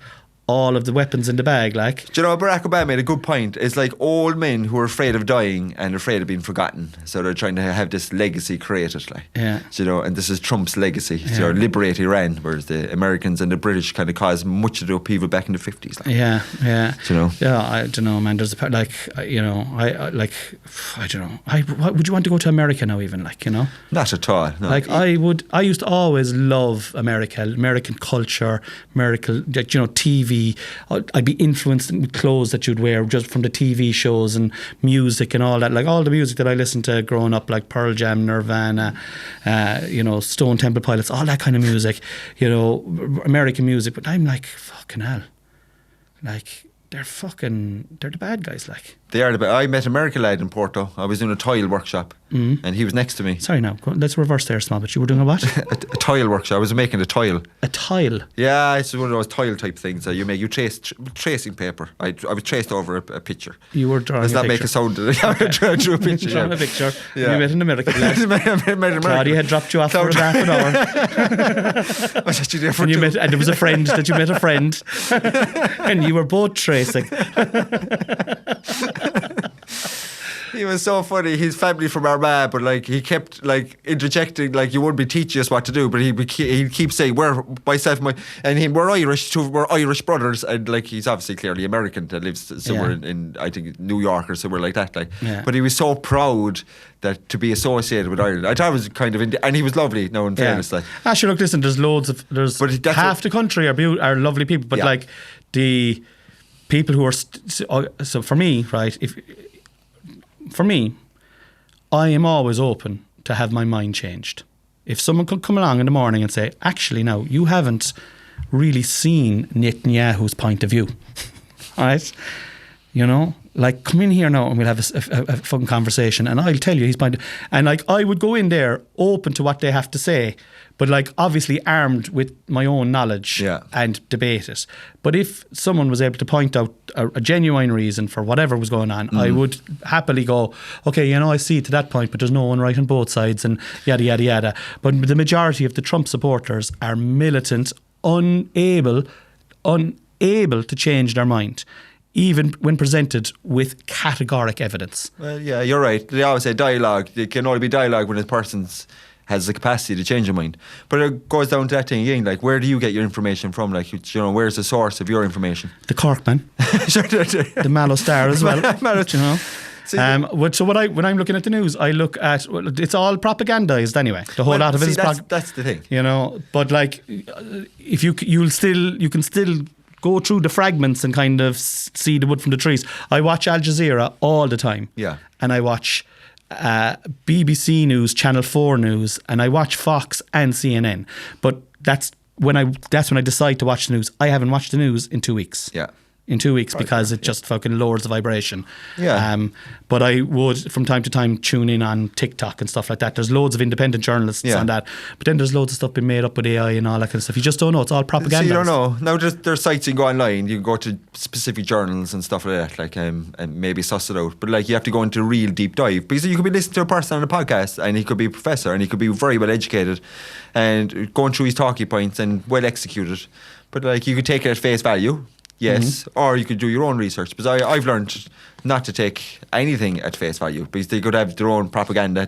all of the weapons in the bag, like. Do you know, Barack Obama made a good point. It's like old men who are afraid of dying and afraid of being forgotten. So they're trying to have this legacy created, like. Yeah. Do you know, and this is Trump's legacy. So liberate Iran, whereas the Americans and the British kind of caused much of the upheaval back in the 50s. Like. Yeah. Do you know? Yeah, I don't know, man. There's I don't know. Would you want to go to America now, even, like, you know? Not at all. No. Like, I used to always love American culture, American, you know, TV. I'd be influenced with clothes that you'd wear just from the TV shows and music and all that. Like, all the music that I listened to growing up, like Pearl Jam, Nirvana, you know, Stone Temple Pilots, all that kind of music, you know, American music. But I'm like, fucking hell. Like, they're the bad guys, like. They are the bad. I met an American lad in Porto. I was doing a tile workshop and he was next to me. Sorry now, let's reverse there small bit. You were doing a what? a tile workshop. I was making a tile. A tile? Yeah, it's one of those tile type things that you trace tracing paper. I was traced over a picture. You were drawing Does a that picture? make a sound? I drew a picture. Drawing a picture. Yeah. You met an American lad. Claudia had dropped you off for half an hour. I said, you there for and, two. and there was a friend that you met a friend. And you were both tracing. He was so funny. He's family from Armagh, but like he kept like interjecting, like you wouldn't be teaching us what to do, but he'd keep saying we're myself, and him, we're Irish too, we're Irish brothers, and like he's obviously clearly American that lives somewhere in I think New York or somewhere like that, like. Yeah. But he was so proud that to be associated with Ireland. I thought it was kind of, and he was lovely. No, in fairness, like. Actually, look, listen, there's half the country are lovely people, but like the people who are so for me, right? For me, I am always open to have my mind changed. If someone could come along in the morning and say, actually, now, you haven't really seen Netanyahu's point of view, all right? You know, like, come in here now and we'll have a fucking conversation and I'll tell you his point. And like, I would go in there open to what they have to say, but like obviously armed with my own knowledge and debate it. But if someone was able to point out a genuine reason for whatever was going on, I would happily go, okay, you know, I see to that point, but there's no one right on both sides and yada, yada, yada. But the majority of the Trump supporters are militant, unable to change their mind, even when presented with categoric evidence. Well, yeah, you're right. They always say dialogue. It can only be dialogue when a person has the capacity to change your mind. But it goes down to that thing again, like, where do you get your information from? Like, you know, where's the source of your information? The Cork, man. Sure, the Mallow Star as well. Mallow. You know? So when I'm looking at the news, I look at it's all propagandized anyway. The whole lot of it is that's the thing. You know, but like if you can still go through the fragments and kind of see the wood from the trees. I watch Al Jazeera all the time. Yeah. And I watch BBC News, Channel 4 News, and I watch Fox and CNN. But that's when I decide to watch the news. I haven't watched the news in 2 weeks. Yeah. In 2 weeks because it just fucking lowers the vibration. Yeah. But I would from time to time tune in on TikTok and stuff like that. There's loads of independent journalists on that. But then there's loads of stuff being made up with AI and all that kind of stuff. You just don't know. It's all propaganda. So you don't know. Now there's sites you can go online. You can go to specific journals and stuff like that, like and maybe suss it out. But like you have to go into a real deep dive because you could be listening to a person on a podcast and he could be a professor and he could be very well educated and going through his talking points and well executed. But like you could take it at face value. Yes, or you could do your own research. Because I've learned not to take anything at face value because they could have their own propaganda.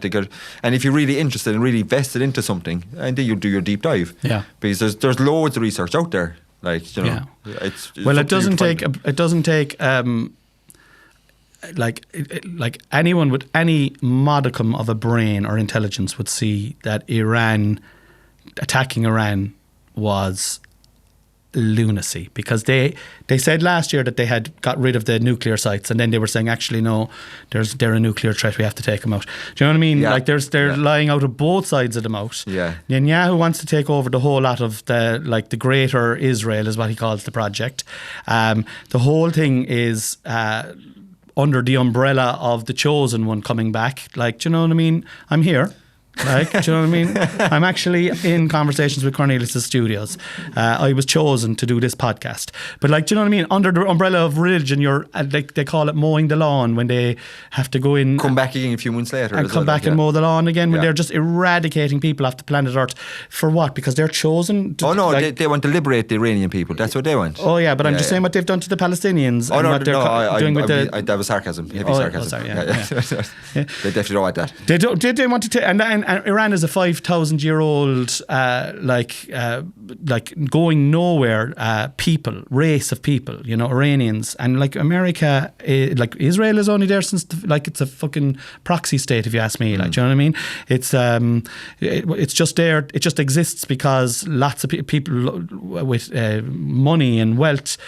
And if you're really interested and really vested into something, and then you do your deep dive. Yeah, because there's loads of research out there. Like you know, it's well, it doesn't take like anyone with any modicum of a brain or intelligence would see that attacking Iran was lunacy, because they said last year that they had got rid of the nuclear sites, and then they were saying actually no, they're a nuclear threat, we have to take them out. Do you know what I mean? Like they're lying out of both sides of the mouth. Netanyahu wants to take over the whole lot of the greater Israel is what he calls the project. The whole thing is under the umbrella of the chosen one coming back. Like, do you know what I mean? I'm here. Like, do you know what I mean? I'm actually in conversations with Cornelius' studios. I was chosen to do this podcast. But like, do you know what I mean? Under the umbrella of religion, you're like they call it mowing the lawn when they have to go in, come back again a few months later, and come back and mow the lawn again when they're just eradicating people off the planet Earth. For what? Because they're chosen. They want to liberate the Iranian people. That's what they want. Oh yeah, but I'm just saying what they've done to the Palestinians. That was sarcasm. Heavy sarcasm. Sorry, They definitely don't want that. They want to and Iran is a 5,000-year-old going nowhere race of people, you know, Iranians, and like America, like Israel is only there since it's a fucking proxy state, if you ask me. Like, do you know what I mean? It's just there. It just exists because lots of people with money and wealth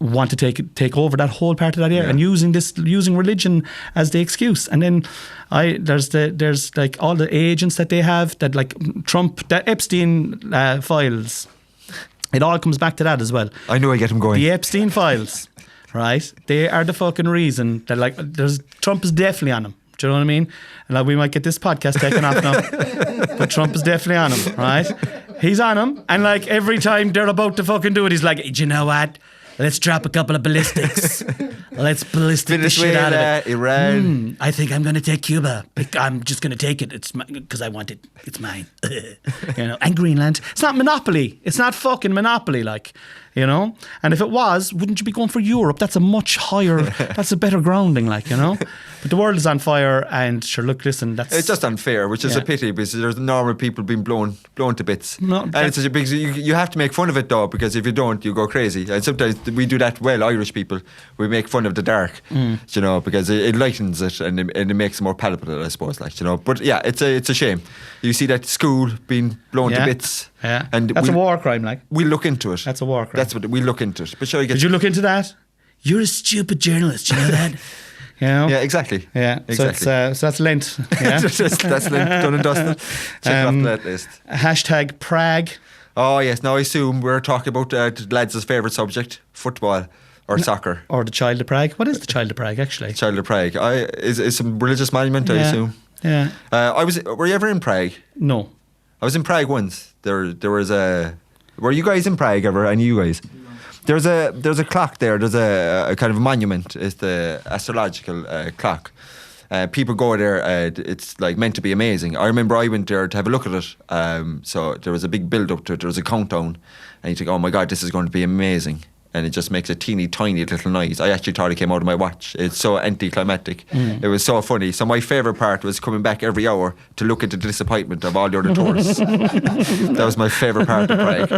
want to take over that whole part of that area, and using religion as the excuse. And then there's like all the agents that they have that like Trump, that Epstein files. It all comes back to that as well. I know I get him going. The Epstein files, right? They are the fucking reason that like Trump is definitely on them. Do you know what I mean? And like, we might get this podcast taken off now, but Trump is definitely on him, right? He's on him, and like every time they're about to fucking do it, he's like, do you know what? Let's drop a couple of ballistics. Let's ballistic the shit out of it. Iran. I think I'm going to take Cuba. I'm just going to take it. It's because I want it. It's mine. You know, and Greenland. It's not Monopoly. It's not fucking Monopoly. Like, you know. And if it was, wouldn't you be going for Europe? That's a much higher. That's a better grounding. Like, you know. But the world is on fire, and sure, look, listen, it's just unfair, which is a pity, because there's normal people being blown to bits. And it's such a big. You have to make fun of it though, because if you don't, you go crazy. And sometimes we do that well, Irish people. We make fun of the dark, you know, because it lightens it and it makes it more palatable, I suppose. Like, you know, but yeah, it's a shame. You see that school being blown to bits. Yeah, and that's a war crime. Like, we'll look into it. That's a war crime. That's what we'll look into it. But shall I get? Did you look into that? You're a stupid journalist. You know that. You know? Yeah, exactly. Yeah, exactly. So that's Lent. Yeah? That's Lent, done and dusted. Check off that list. Hashtag Prague. Oh yes, now I assume we're talking about the lads' favourite subject, football or soccer. Or the Child of Prague. What is the Child of Prague actually? Child of Prague. Is some religious monument, I assume. Yeah. Were you ever in Prague? No. I was in Prague once. There was a. Were you guys in Prague ever? Any of you guys? There's a clock there. There's a kind of a monument. It's the astrological clock. People go there. It's like meant to be amazing. I remember I went there to have a look at it. So there was a big build up to it. There was a countdown, and you think, oh my god, this is going to be amazing. and it just makes a teeny tiny little noise. I actually thought it came out of my watch. It's so anticlimactic. It was so funny. So my favourite part was coming back every hour to look at the disappointment of all the other tourists. That was my favourite part of Prague.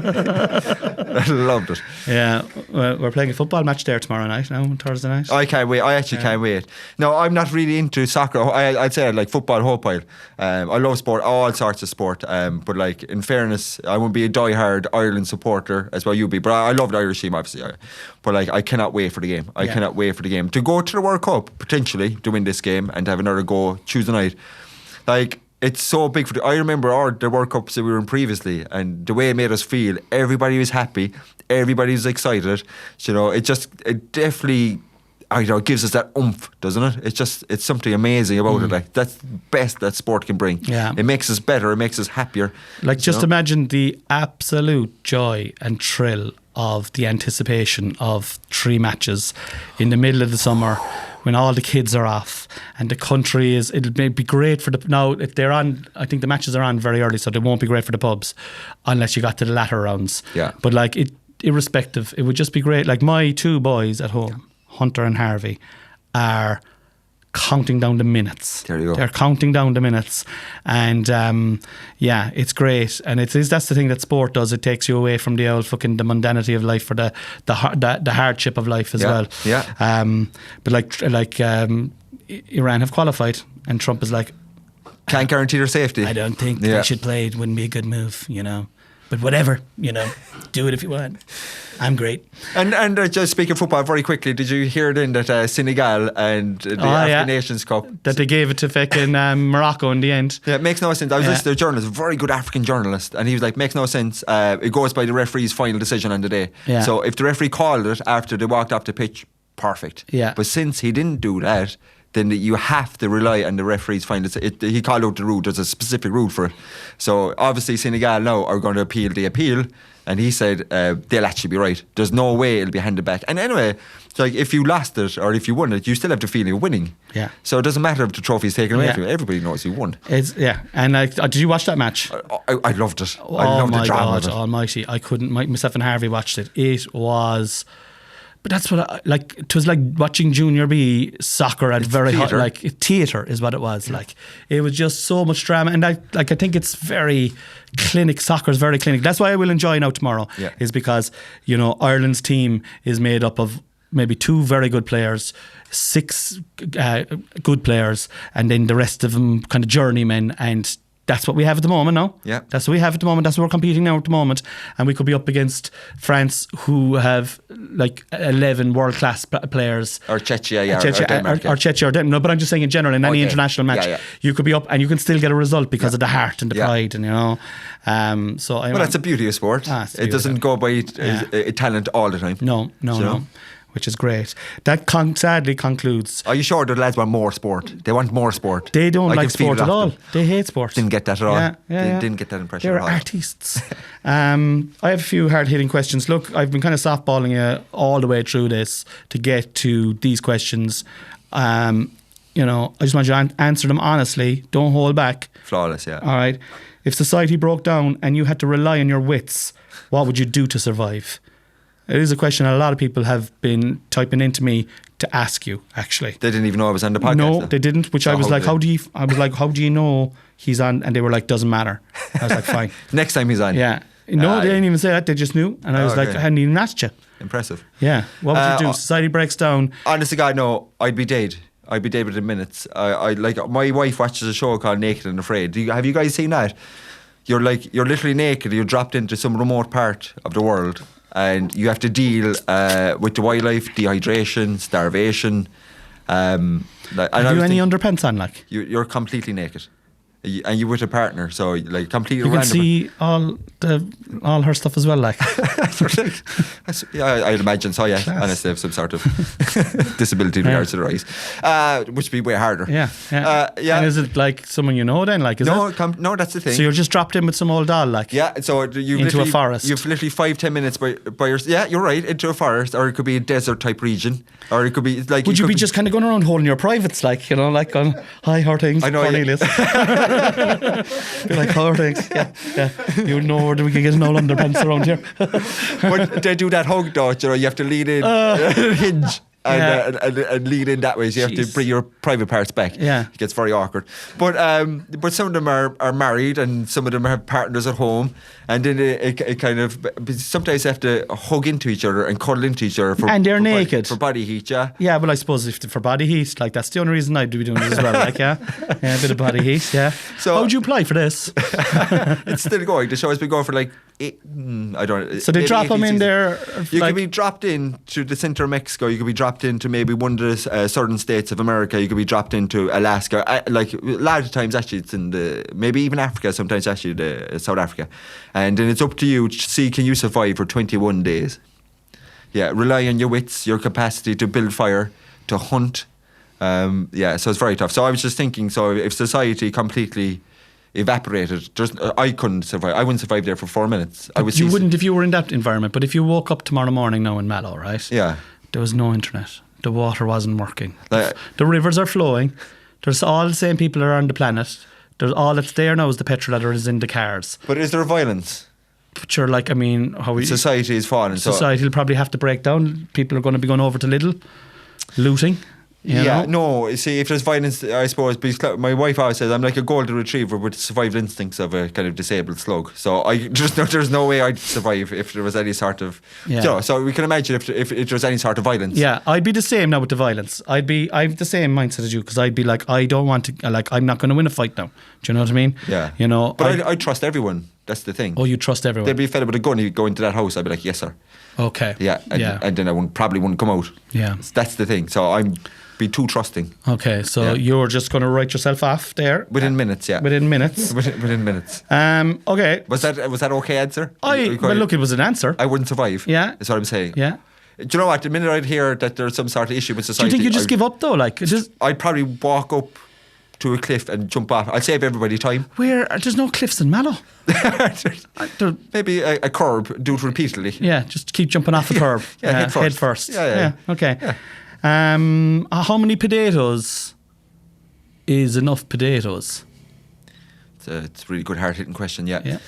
I loved it. Yeah, well, we're playing a football match there tomorrow night now, on Thursday night. I can't wait. I actually can't wait. No, I'm not really into soccer. I'd say I like football whole pile. I love sport, all sorts of sport. But like, in fairness, I won't be a die-hard Ireland supporter as well you be. But I love the Irish team, obviously. But like, I cannot wait for the game. I cannot wait for the game. To go to the World Cup, potentially, to win this game and to have another go Tuesday night. Like, it's so big for I remember the World Cups that we were in previously, and the way it made us feel, everybody was happy, everybody was excited. You know, it definitely, I know, it gives us that oomph, doesn't it? It's something amazing about it. Like, that's the best that sport can bring. Yeah. It makes us better, it makes us happier. Like, just imagine the absolute joy and thrill of the anticipation of 3 matches in the middle of the summer when all the kids are off and the country it'll be great for now if they're on. I think the matches are on very early, so they won't be great for the pubs unless you got to the latter rounds. Yeah. But like, irrespective, it would just be great. Like, my 2 boys at home, Hunter and Harvey, are counting down the minutes. There you go. They're counting down the minutes, and it's great. And that's the thing that sport does. It takes you away from the old fucking the mundanity of life, or the hardship of life as well. Yeah. But like Iran have qualified, and Trump is like, can't guarantee their safety. I don't think they should play. It wouldn't be a good move, you know. But whatever, you know, do it if you want. I'm great. And just speaking of football very quickly, did you hear then that Senegal and the African Nations Cup, that they gave it to fucking Morocco in the end? Yeah, it makes no sense. I was listening to a journalist, a very good African journalist, and he was like, makes no sense. It goes by the referee's final decision on the day. Yeah. So if the referee called it after they walked off the pitch, perfect. Yeah. But since he didn't do that, then you have to rely on the referee's final. He called out the rule. There's a specific rule for it. So obviously Senegal now are going to appeal the appeal, and he said they'll actually be right. There's no way it'll be handed back. And anyway, it's like, if you lost it or if you won it, you still have the feeling of winning. Yeah. So it doesn't matter if the trophy's taken away from you. Everybody knows you won. And like, did you watch that match? I loved it. I loved the drama of it. Almighty! I couldn't. Myself and Harvey watched it. It was. But that's what it was like watching Junior B soccer at very high, like theatre is what it was. Like, it was just so much drama, and I think it's very clinic. Soccer is very clinic. That's why I will enjoy now tomorrow. Yeah. Is because, you know, Ireland's team is made up of maybe 2 very good players, 6 good players, and then the rest of them kind of journeymen, and that's what we have at the moment now. Yeah. That's what we have at the moment. That's what we're competing now at the moment. And we could be up against France, who have like 11 world-class players. Or Czechia, or Denmark. Or Czechia or Denmark. No, but I'm just saying in general, in any international match, you could be up and you can still get a result because of the heart and the pride, and, you know. Well, that's the beauty of sport. It doesn't go by talent all the time. No. Which is great. That sadly concludes. Are you sure the lads want more sport? They want more sport. They don't like sport at all. They hate sport. Didn't get that at all. They didn't get that impression They're at all. artists. I have a few hard-hitting questions. Look, I've been kind of softballing you all the way through this to get to these questions. You know, I just want you to answer them honestly. Don't hold back. Flawless, yeah. All right. If society broke down and you had to rely on your wits, what would you do to survive? It is a question a lot of people have been typing into me to ask you, actually. They didn't even know I was on the podcast. No, they didn't, which I was like, how do you know he's on? And they were like, doesn't matter. I was like, fine. Next time he's on. Yeah. No, they didn't even say that. They just knew. And I was like, I hadn't even asked you. Impressive. Yeah. What would you do? Society breaks down. Honest to God, no, I'd be dead. I'd be dead within minutes. I like, my wife watches a show called Naked and Afraid. Have you guys seen that? You're literally naked. You're dropped into some remote part of the world, and you have to deal with the wildlife, dehydration, starvation. Have you any underpants on? Like, you're completely naked, and you're with a partner, so like completely. You can see all her stuff as well. Like, yeah, I'd imagine so. Yeah, Class. Unless they have some sort of disability in regards to the eyes, which would be way harder. Yeah. And is it like someone you know then? Like, is no, it? No, that's the thing. So you're just dropped in with some old doll, like. Yeah, so you into a forest. You've literally 5-10 minits by your. Yeah, you're right. Into a forest, or it could be a desert type region, or it could be like. Would you be just kind of going around holding your privates, like, you know, like on High Hortings, I know, Cornelius? Yeah. You're like, oh, thanks. Yeah. You would know where we can get an old underpants around here. But they do that hug though, you know, you have to lean in, hinge. And lean in that way, so you have to bring your private parts back. Yeah. It gets very awkward. But some of them are married, and some of them have partners at home, and then it kind of sometimes they have to hug into each other and cuddle into each other. And they're naked for body heat, yeah. Yeah, but I suppose if for body heat, like that's the only reason I'd be doing this as well. Like, yeah, a bit of body heat. Yeah. So how would you apply for this? It's still going. The show has been going for like 8. I don't. So they drop them in there. You could be dropped in to the center of Mexico. You could be dropped into maybe one of the southern states of America. You could be dropped into Alaska. Like a lot of times, actually, it's in maybe even Africa. Sometimes actually South Africa, and then it's up to you to see can you survive for 21 days. Yeah, rely on your wits, your capacity to build fire, to hunt. So it's very tough. So I was just thinking. So if society completely evaporated, I couldn't survive. I wouldn't survive there for 4 minutes. You wouldn't if you were in that environment. But if you woke up tomorrow morning now in Mallow, right? Yeah. There was no internet. The water wasn't working. The rivers are flowing. There's all the same people are on the planet. There's all that's there now is the petrol that is in the cars. But is there violence? But you're like, I mean, society is falling. Society will probably have to break down. People are going to be going over to Lidl, looting. You know? No. You see, if there's violence, I suppose. Because my wife always says I'm like a golden retriever with survival instincts of a kind of disabled slug. So there's no way I'd survive if there was any sort of. Yeah. You know, so we can imagine if there was any sort of violence. Yeah, I'd be the same now with the violence. I've the same mindset as you because I'd be like, I don't want to. Like, I'm not going to win a fight now. Do you know what I mean? Yeah. You know, but I trust everyone. That's the thing. Oh, you trust everyone? There'd be a fella with a gun. He'd go into that house. I'd be like, yes, sir. Okay. Yeah. And then I probably wouldn't come out. Yeah. That's the thing. So I'm be too trusting. Okay, so you're just going to write yourself off there within minutes. Yeah. Within minutes. within minutes. Okay. Was that okay answer? Well, look, it was an answer. I wouldn't survive. Yeah. That's what I'm saying. Yeah. Do you know what? The minute I'd hear that there's some sort of issue with society, do you think you just give up though? Like, I'd probably walk up to a cliff and jump off. I'd save everybody time. There's no cliffs in Mallow. Maybe a curb, do it repeatedly. Yeah, just keep jumping off the curb. Head first. Yeah. Okay. Yeah. How many potatoes is enough potatoes? It's a really good hard-hitting question. Yeah.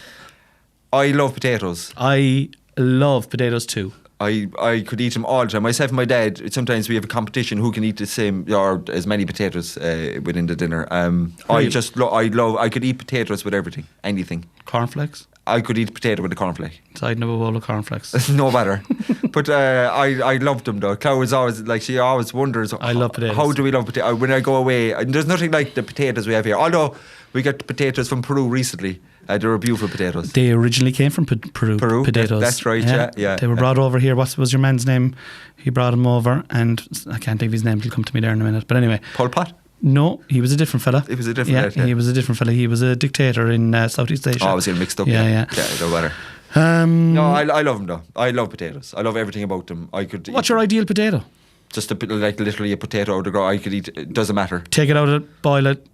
I love potatoes. I love potatoes too. I could eat them all the time. Myself and my dad, sometimes we have a competition who can eat the same or as many potatoes within the dinner. I could eat potatoes with everything, anything. Cornflakes? I could eat potato with a cornflake. Side of a bowl of cornflakes. No matter. But I loved them though. Chloe was always like, she always wonders. I love potatoes. How do we love potatoes? When I go away, there's nothing like the potatoes we have here. Although we got potatoes from Peru recently. They were beautiful potatoes. They originally came from Peru. Potatoes. That's right. Yeah. They were brought over here. What was your man's name? He brought them over, and I can't think of his name. It'll come to me there in a minute. But anyway, Pol Pot. No, he was a different fella. He was a different fella. He was a different fella. He was a dictator in Southeast Asia. Oh, I was getting mixed up. Yeah, no matter. No, I love them though. I love potatoes. I love everything about them. What's your ideal potato? Just like literally a potato out of the ground. I could eat. It doesn't matter. Take it out of it, boil it.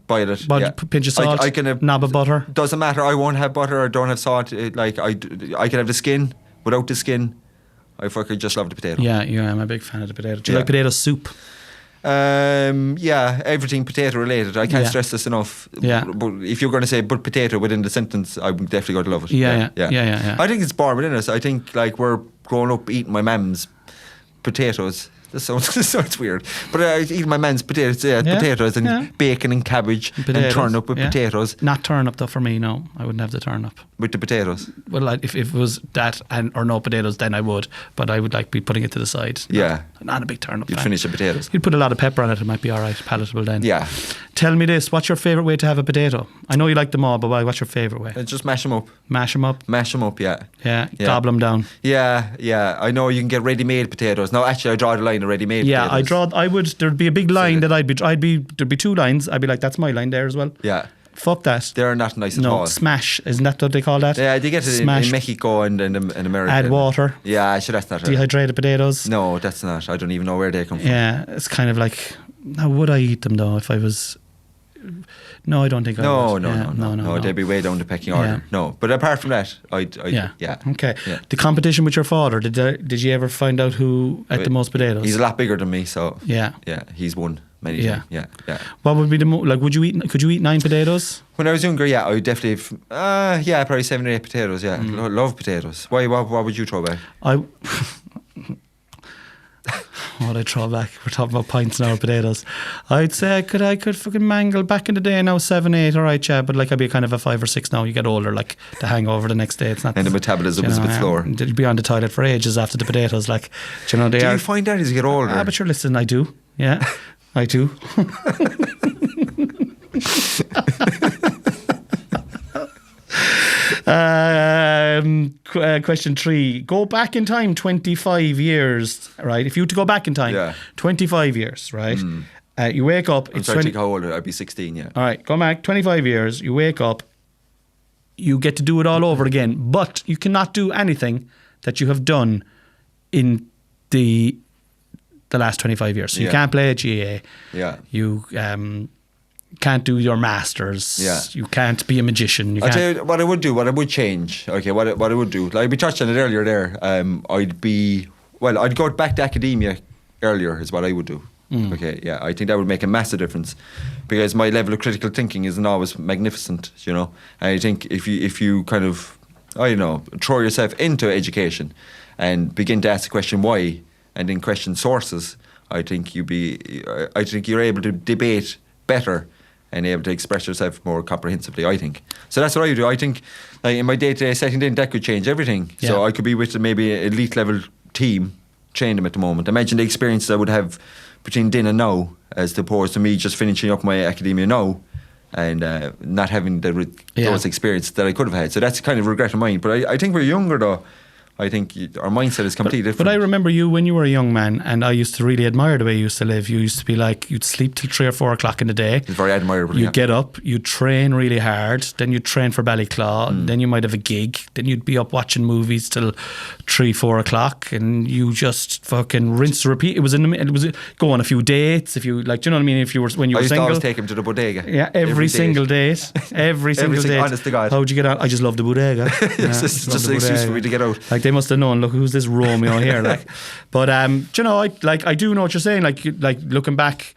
Pinch of salt. I can knob of butter. Doesn't matter. I won't have butter or don't have salt. I can have the skin. Without the skin, I fucking just love the potato. Yeah, I'm a big fan of the potato. Do you like potato soup? Everything potato related. I can't stress this enough. Yeah. But if you're going to say "but potato" within the sentence, I'm definitely going to love it. Yeah. I think it's born within us. I think like we're growing up eating my mum's potatoes. This sounds weird, but I eat my man's potatoes, potatoes and bacon and cabbage and turnip with potatoes. Not turnip though for me, no. I wouldn't have the turnip. With the potatoes? Well, if it was that or no potatoes, then I would. But I would be putting it to the side. Yeah. Not a big turnip. You'd finish the potatoes. You'd put a lot of pepper on it, it might be alright, palatable then. Yeah. Tell me this, what's your favourite way to have a potato? I know you like them all, but what's your favourite way? Just mash them up. Mash them up? Mash them up, yeah. Gobble them down. Yeah. I know you can get ready-made potatoes. No, actually, I draw the line of ready-made potatoes. There'd be a big line that there'd be two lines. I'd be like, that's my line there as well. Yeah. Fuck that. They're not nice at all. No, smash. Isn't that what they call that? Yeah, they get it in Mexico and in America. Add water. Yeah, actually that's not Dehydrated potatoes. No, that's not. I don't even know where they come from. Yeah, it's kind of like, how would I eat them though if I was... No, I don't think I would. No, they'd be way down the pecking order. Yeah. No, but apart from that, yeah. Okay. Yeah. The competition with your father, did you ever find out who ate the most potatoes? He's a lot bigger than me, so yeah, he's won. many Yeah. times. Yeah, yeah. What would be the could you eat 9 potatoes? When I was younger, yeah, I would definitely, probably 7 or 8 potatoes, yeah. Love potatoes. Why, what would you throw back? What I throw back? We're talking about pints now of potatoes. I'd say I could fucking mangle back in the day now 7, 8, all right, yeah, but like I'd be kind of a 5 or 6 now. You get older, like the hangover the next day. It's not. And the metabolism is a bit slower. You'd be on the toilet for ages after the potatoes, like do you know they Do are. you find that as you get older? But you're listening, I do. Yeah, I do. Question 3. Go back in time 25 years, right? If you were to go back in time 25 years, right? You wake up. I'm sorry, think how old I'd be 16, yeah. All right, go back 25 years. You wake up. You get to do it all over again, but you cannot do anything that you have done in the last 25 years. So you can't play a GA. Yeah. You can't do your masters. Yeah. You can't be a magician. I'll tell you what I would do, what I would change. Okay, what I would do. Like we touched on it earlier there. I'd go back to academia earlier is what I would do. Okay, yeah, I think that would make a massive difference because my level of critical thinking isn't always magnificent, you know. And I think if you kind of, throw yourself into education and begin to ask the question why and then question sources, I think you're able to debate better and able to express yourself more comprehensively, I think. So that's what I do. I think like, in my day-to-day setting then that could change everything. Yeah. So I could be with maybe an elite level team, train them at the moment. Imagine the experiences I would have between then and now as opposed to me just finishing up my academia now and not having those experiences that I could have had. So that's kind of regret of mine. But I think we're younger though. I think our mindset is completely different. But I remember you when you were a young man, and I used to really admire the way you used to live. You used to be like, you'd sleep till 3 or 4 o'clock in the day. It's very admirable. You'd get up, you'd train really hard, then you'd train for Ballyclaw, then you might have a gig, then you'd be up watching movies till 3, 4 o'clock, and you just fucking rinse and repeat. It was go on a few dates, if you like, do you know what I mean? If you were when you were single, I used to always take him to the bodega. Yeah, every single date, every single date. Honest to God. How'd you get on? I just love the bodega. It's just an excuse for me to get out. Like they must have known. Look, who's this Romeo here? Like, but do you know? I do know what you're saying. Like looking back,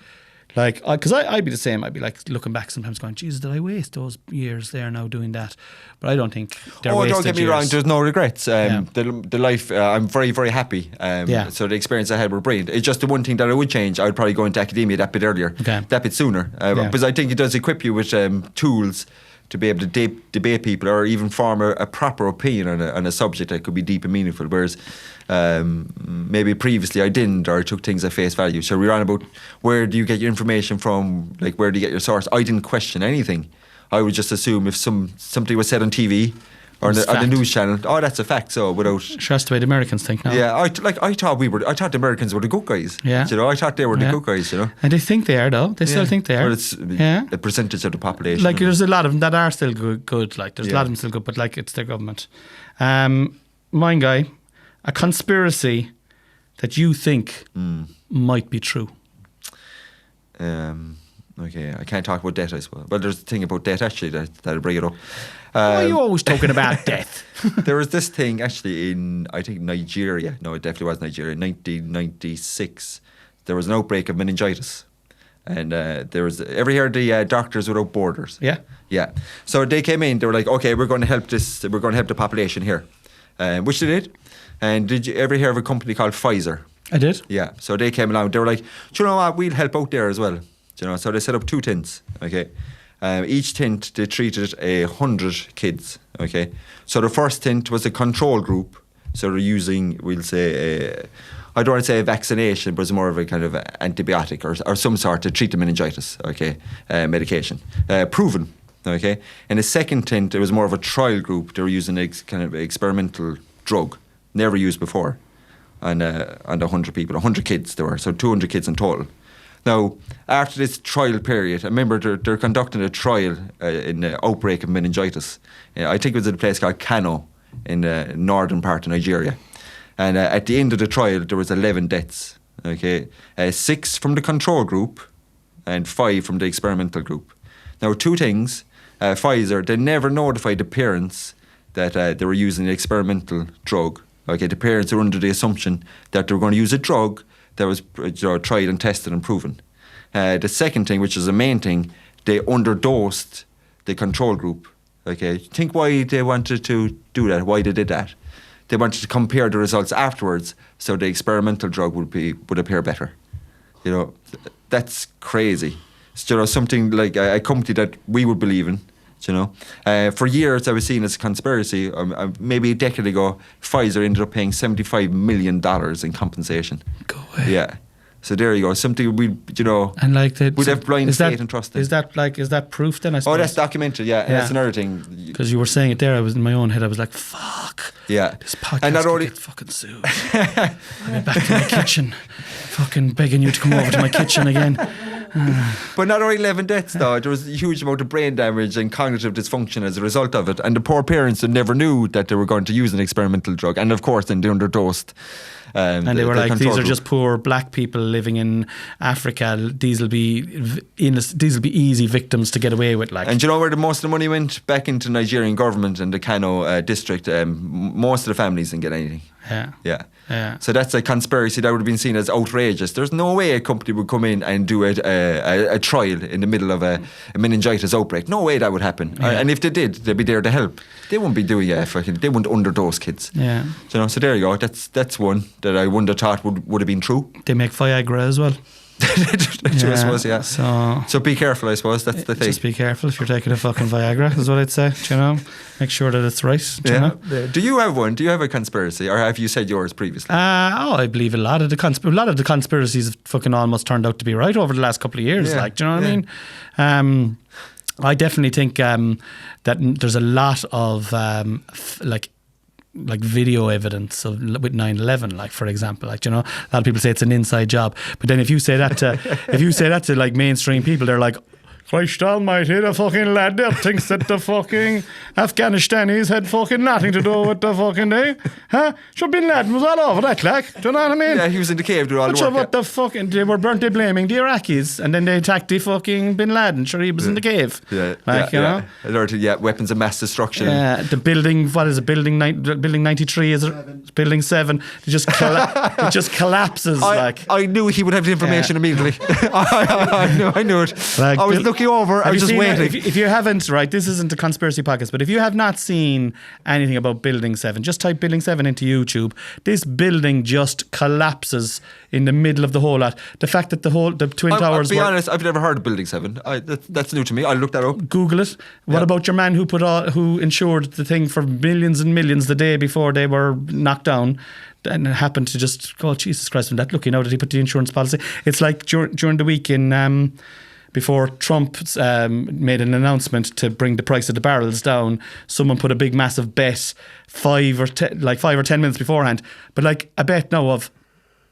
like because I'd be the same. I'd be like looking back sometimes, going, "Jesus, did I waste those years there now doing that?" But I don't think they're wasted don't get me years. wrong. There's no regrets. The life. I'm very very happy. So the experience I had were brilliant. It's just the one thing that I would change. I'd probably go into academia that bit earlier, that bit sooner, because I think it does equip you with tools to be able to debate people or even form a proper opinion on a subject that could be deep and meaningful, whereas maybe previously I didn't, or I took things at face value. So we're on about where do you get your information from, like where do you get your source. I didn't question anything. I would just assume if something was said on TV or on the news channel, that's a fact. So without, sure, that's the way the Americans think now. Yeah, I thought the Americans were the good guys. Yeah, you know, I thought they were the good guys. You know, and they think they are though. They still think they are. But it's a percentage of the population. Like there's a lot of them that are still good. Like there's a lot of them still good, but like it's their government. Mine guy, a conspiracy that you think might be true. Okay, I can't talk about death, I suppose. Well, there's a thing about death actually that'll bring it up. Why are you always talking about death? There was this thing actually in, I think, Nigeria. No, it definitely was Nigeria. 1996. There was an outbreak of meningitis. And there was, ever heard the Doctors Without Borders? Yeah. Yeah. So they came in, they were like, okay, we're going to help the population here. Which they did. And did you ever hear of a company called Pfizer? I did. Yeah. So they came along, they were like, do you know what, we'll help out there as well. You know, so they set up 2 tents, okay. Each tent they treated 100 kids, okay. So the first tent was a control group. So they're using, we'll say, I don't want to say a vaccination, but it's more of a kind of antibiotic or some sort to treat the meningitis, okay, medication, proven, okay. And the second tent, it was more of a trial group. They were using a kind of experimental drug, never used before, on the 100 people, 100 kids there were, so 200 kids in total. Now, after this trial period, I remember they're conducting a trial in the outbreak of meningitis. I think it was at a place called Kano in the northern part of Nigeria. And at the end of the trial, there was 11 deaths. Okay, 6 from the control group and 5 from the experimental group. Now, 2 things. Pfizer, they never notified the parents that they were using the experimental drug. Okay, the parents were under the assumption that they were going to use a drug that was tried and tested and proven. The second thing, which is the main thing, they underdosed the control group. Okay, think why they wanted to do that, why they did that. They wanted to compare the results afterwards so the experimental drug would appear better. You know, that's crazy. So, you know, something like a company that we would believe in, you know. For years I was seen as a conspiracy. Maybe a decade ago, Pfizer ended up paying $75 million in compensation. Go away. Yeah. So there you go. Something we, you know, And like we'd have blind faith and trust in. Is that proof then? I suppose? Oh, that's documented, yeah. And that's another thing. Because you were saying it there, I was in my own head. I was like, "Fuck, Yeah. this podcast And not could only- get fucking sued." I'll be back to my kitchen, fucking begging you to come over to my kitchen again. But not only 11 deaths, though. There was a huge amount of brain damage and cognitive dysfunction as a result of it. And the poor parents who never knew that they were going to use an experimental drug. And of course, then they underdosed. And they were the like, control "These are group. just poor black people living in Africa. These will be easy victims to get away with." Like, And do you know where the most of the money went? Back into Nigerian government and the Kano district. Most of the families didn't get anything. yeah. Yeah. So that's a conspiracy that would have been seen as outrageous. There's no way a company would come in and do a trial in the middle of a meningitis outbreak. No way that would happen. Yeah. And if they did, they'd be there to help. They wouldn't be doing they wouldn't underdose kids. Yeah. You know, so there you go. That's one that I wouldn't have thought would have been true. They make Viagra as well. I suppose, yeah. So be careful, I suppose. That's the thing. Just be careful if you're taking a fucking Viagra, is what I'd say. Do you know? Make sure that it's right. Do you know? Do you have one? Do you have a conspiracy, or have you said yours previously? I believe a lot of the conspiracies have fucking almost turned out to be right over the last couple of years. Yeah, Like, do you know what I mean? I definitely think that there's a lot of like video evidence of with 9/11, like, for example, like, you know, a lot of people say it's an inside job, but then if you say that to like mainstream people, they're like, "Christ almighty, the fucking lad there thinks that the fucking Afghanistanis had fucking nothing to do with the fucking day. Huh? Sure, Bin Laden was all over that, like. Do you know what I mean? Yeah, he was in the cave doing all the Sure, work. what the fucking, they were blaming the Iraqis, and then they attacked the fucking Bin Laden. Sure, he was in the cave. Yeah, Like, you know? Alerted, weapons of mass destruction. Yeah, the building, what is it, building 93, is it? Building 7, it just collapses. I knew he would have the information immediately. I knew it. Like, I was looking over. I Have was you just seen waiting. that? If you haven't, right, this isn't a conspiracy podcast, but if you have not seen anything about Building 7, just type Building 7 into YouTube. This building just collapses in the middle of the whole lot. The fact that the Twin Towers I'll be were... honest, I've never heard of Building 7. That's new to me. I'll look that up. Google it. What about your man who insured the thing for millions and millions the day before they were knocked down, and it happened to just go, Jesus Christ, from that, look, you know, that he put the insurance policy. It's like during the week in... before Trump made an announcement to bring the price of the barrels down, someone put a big massive bet 5 or 10 minutes beforehand. But like a bet now of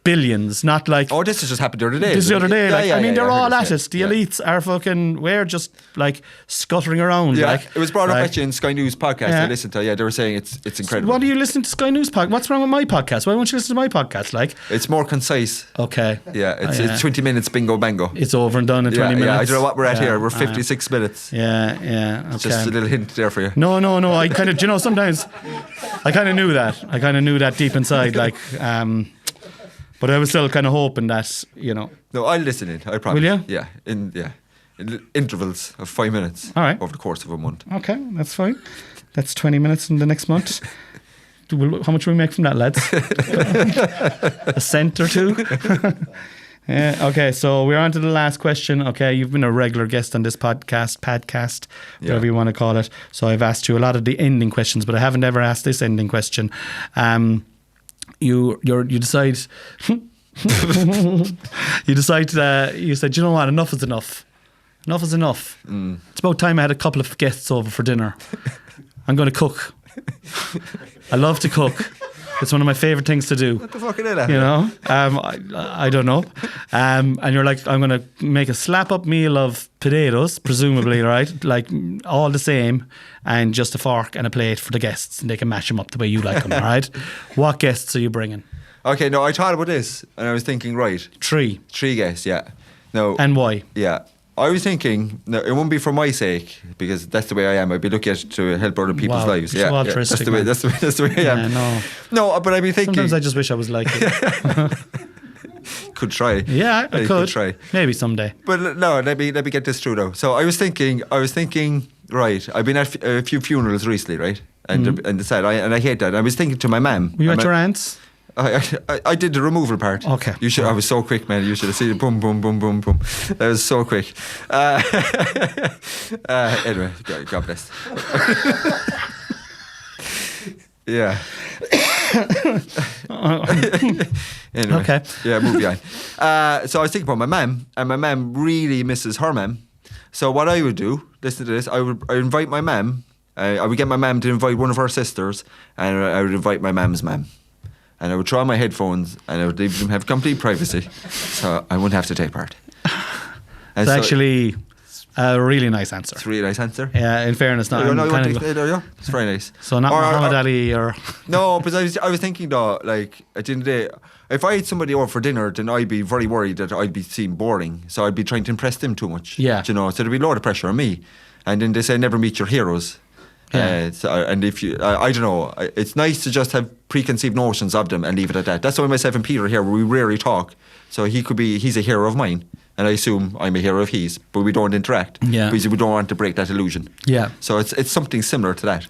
billions, not like... Oh, this has just happened the other day. This the other day. They're all at it. The Yeah. elites are fucking... We're just like scuttering around. Yeah, like, it was brought up like, actually in Sky News podcast. Yeah. I listened to. Yeah, they were saying it's incredible. What are you listening to Sky News podcast? What's wrong with my podcast? Why won't you listen to my podcast? Like, It's more concise. okay. Yeah, it's 20 minutes bingo bango. It's over and done in 20 minutes. Yeah, I don't know what we're at Yeah, here. We're 56 minutes. Yeah, okay. Just a little hint there for you. No. I kind of, you know, sometimes I kind of knew that. I kind of knew that deep inside, like, but I was still kind of hoping that, you know. No, I'll listen in. I promise. Will you? Yeah, in intervals of 5 minutes. All right. Over the course of a month. Okay, that's fine. That's 20 minutes in the next month. How much will we make from that, lads? A cent or two? Yeah, okay, so we're on to the last question. Okay, you've been a regular guest on this podcast, whatever you want to call it. So I've asked you a lot of the ending questions, but I haven't ever asked this ending question. You decide. You said, you know what? Enough is enough. Enough is enough. It's about time I had a couple of guests over for dinner. I'm going to cook. I love to cook. It's one of my favourite things to do. What the fuck is that? You know, I don't know. And you're like, I'm going to make a slap-up meal of potatoes, presumably, right? Like all the same, and just a fork and a plate for the guests, and they can mash them up the way you like them, all right? What guests are you bringing? Okay, no, I thought about this, and I was thinking, right. 3. 3 guests, yeah. No. And why? Yeah. I was thinking, no, it won't be for my sake, because that's the way I am. I'd be looking at it to help other people's Wow, lives. you're so altruistic, that's the way. man. That's the way I am. Yeah, no. No, but I'd be thinking. Sometimes I just wish I was like you. could try. Yeah, I could try. Maybe someday. But no, let me get this through though. So I was thinking, right? I've been at a few funerals recently, right? And I hate that. I was thinking to my mum. Were you at your aunt's? I did the removal part. Okay. I was so quick, man. You should have seen it. Boom, boom, boom, boom, boom. That was so quick. Anyway, God bless. Yeah. Anyway, okay. Yeah, moving on. So I was thinking about my mum, and my mum really misses her mum. So what I would do, listen to this, I would invite my mum. I would get my mum to invite one of her sisters, and I would invite my mum's mum. And I would throw on my headphones, and I would leave them have complete privacy, so I wouldn't have to take part. It's actually a really nice answer. It's a really nice answer. Yeah, in fairness, not. It's very nice. So not Muhammad Ali or. No, but I was thinking though, like at the end of the day, if I had somebody over for dinner, then I'd be very worried that I'd be seen boring. So I'd be trying to impress them too much. Yeah. So there'd be a lot of pressure on me, and then they say never meet your heroes. Yeah. And if you, I don't know, it's nice to just have preconceived notions of them and leave it at that. That's why myself and Peter here, we rarely talk. So he's a hero of mine, and I assume I'm a hero of his, but we don't interact. Yeah. Because we don't want to break that illusion. Yeah. So it's something similar to that.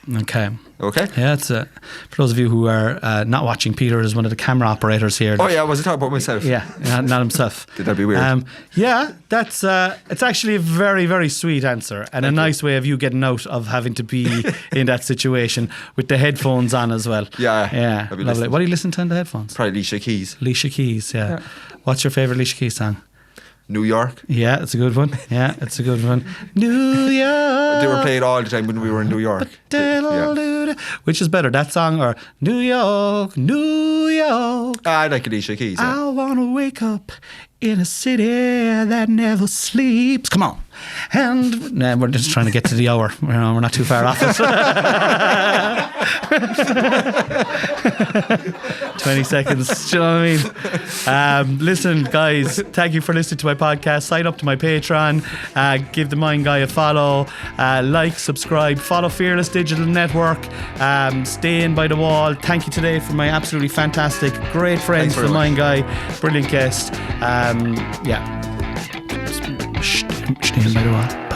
Okay. Okay. Yeah, it's for those of you who are not watching, Peter is one of the camera operators here. Oh yeah, I wasn't talking about myself. Yeah, not himself. Did that be weird? Yeah, that's it's actually a very, very sweet answer and a nice way of you getting out of having to be in that situation with the headphones on as well. Yeah. Lovely. What do you listen to in the headphones? Probably Alicia Keys. Alicia Keys, yeah. What's your favourite Alicia Keys song? New York. Yeah, it's a good one. Yeah, it's a good one. New York. They were played all the time when we were in New York. Yeah. Which is better, that song or New York, New York? I like Alicia Keys. Yeah. I want to wake up in a city that never sleeps. Come on. And we're just trying to get to the hour. We're not too far off it. 20 seconds. Do you know what I mean? Listen, guys, thank you for listening to my podcast. Sign up to my Patreon. Give the Mind Guy a follow. Like, subscribe. Follow Fearless Digital Network. Stay in by the wall. Thank you today for my absolutely fantastic, great friends, the Mind Guy. Brilliant guest. Yeah. Stay in by the wall.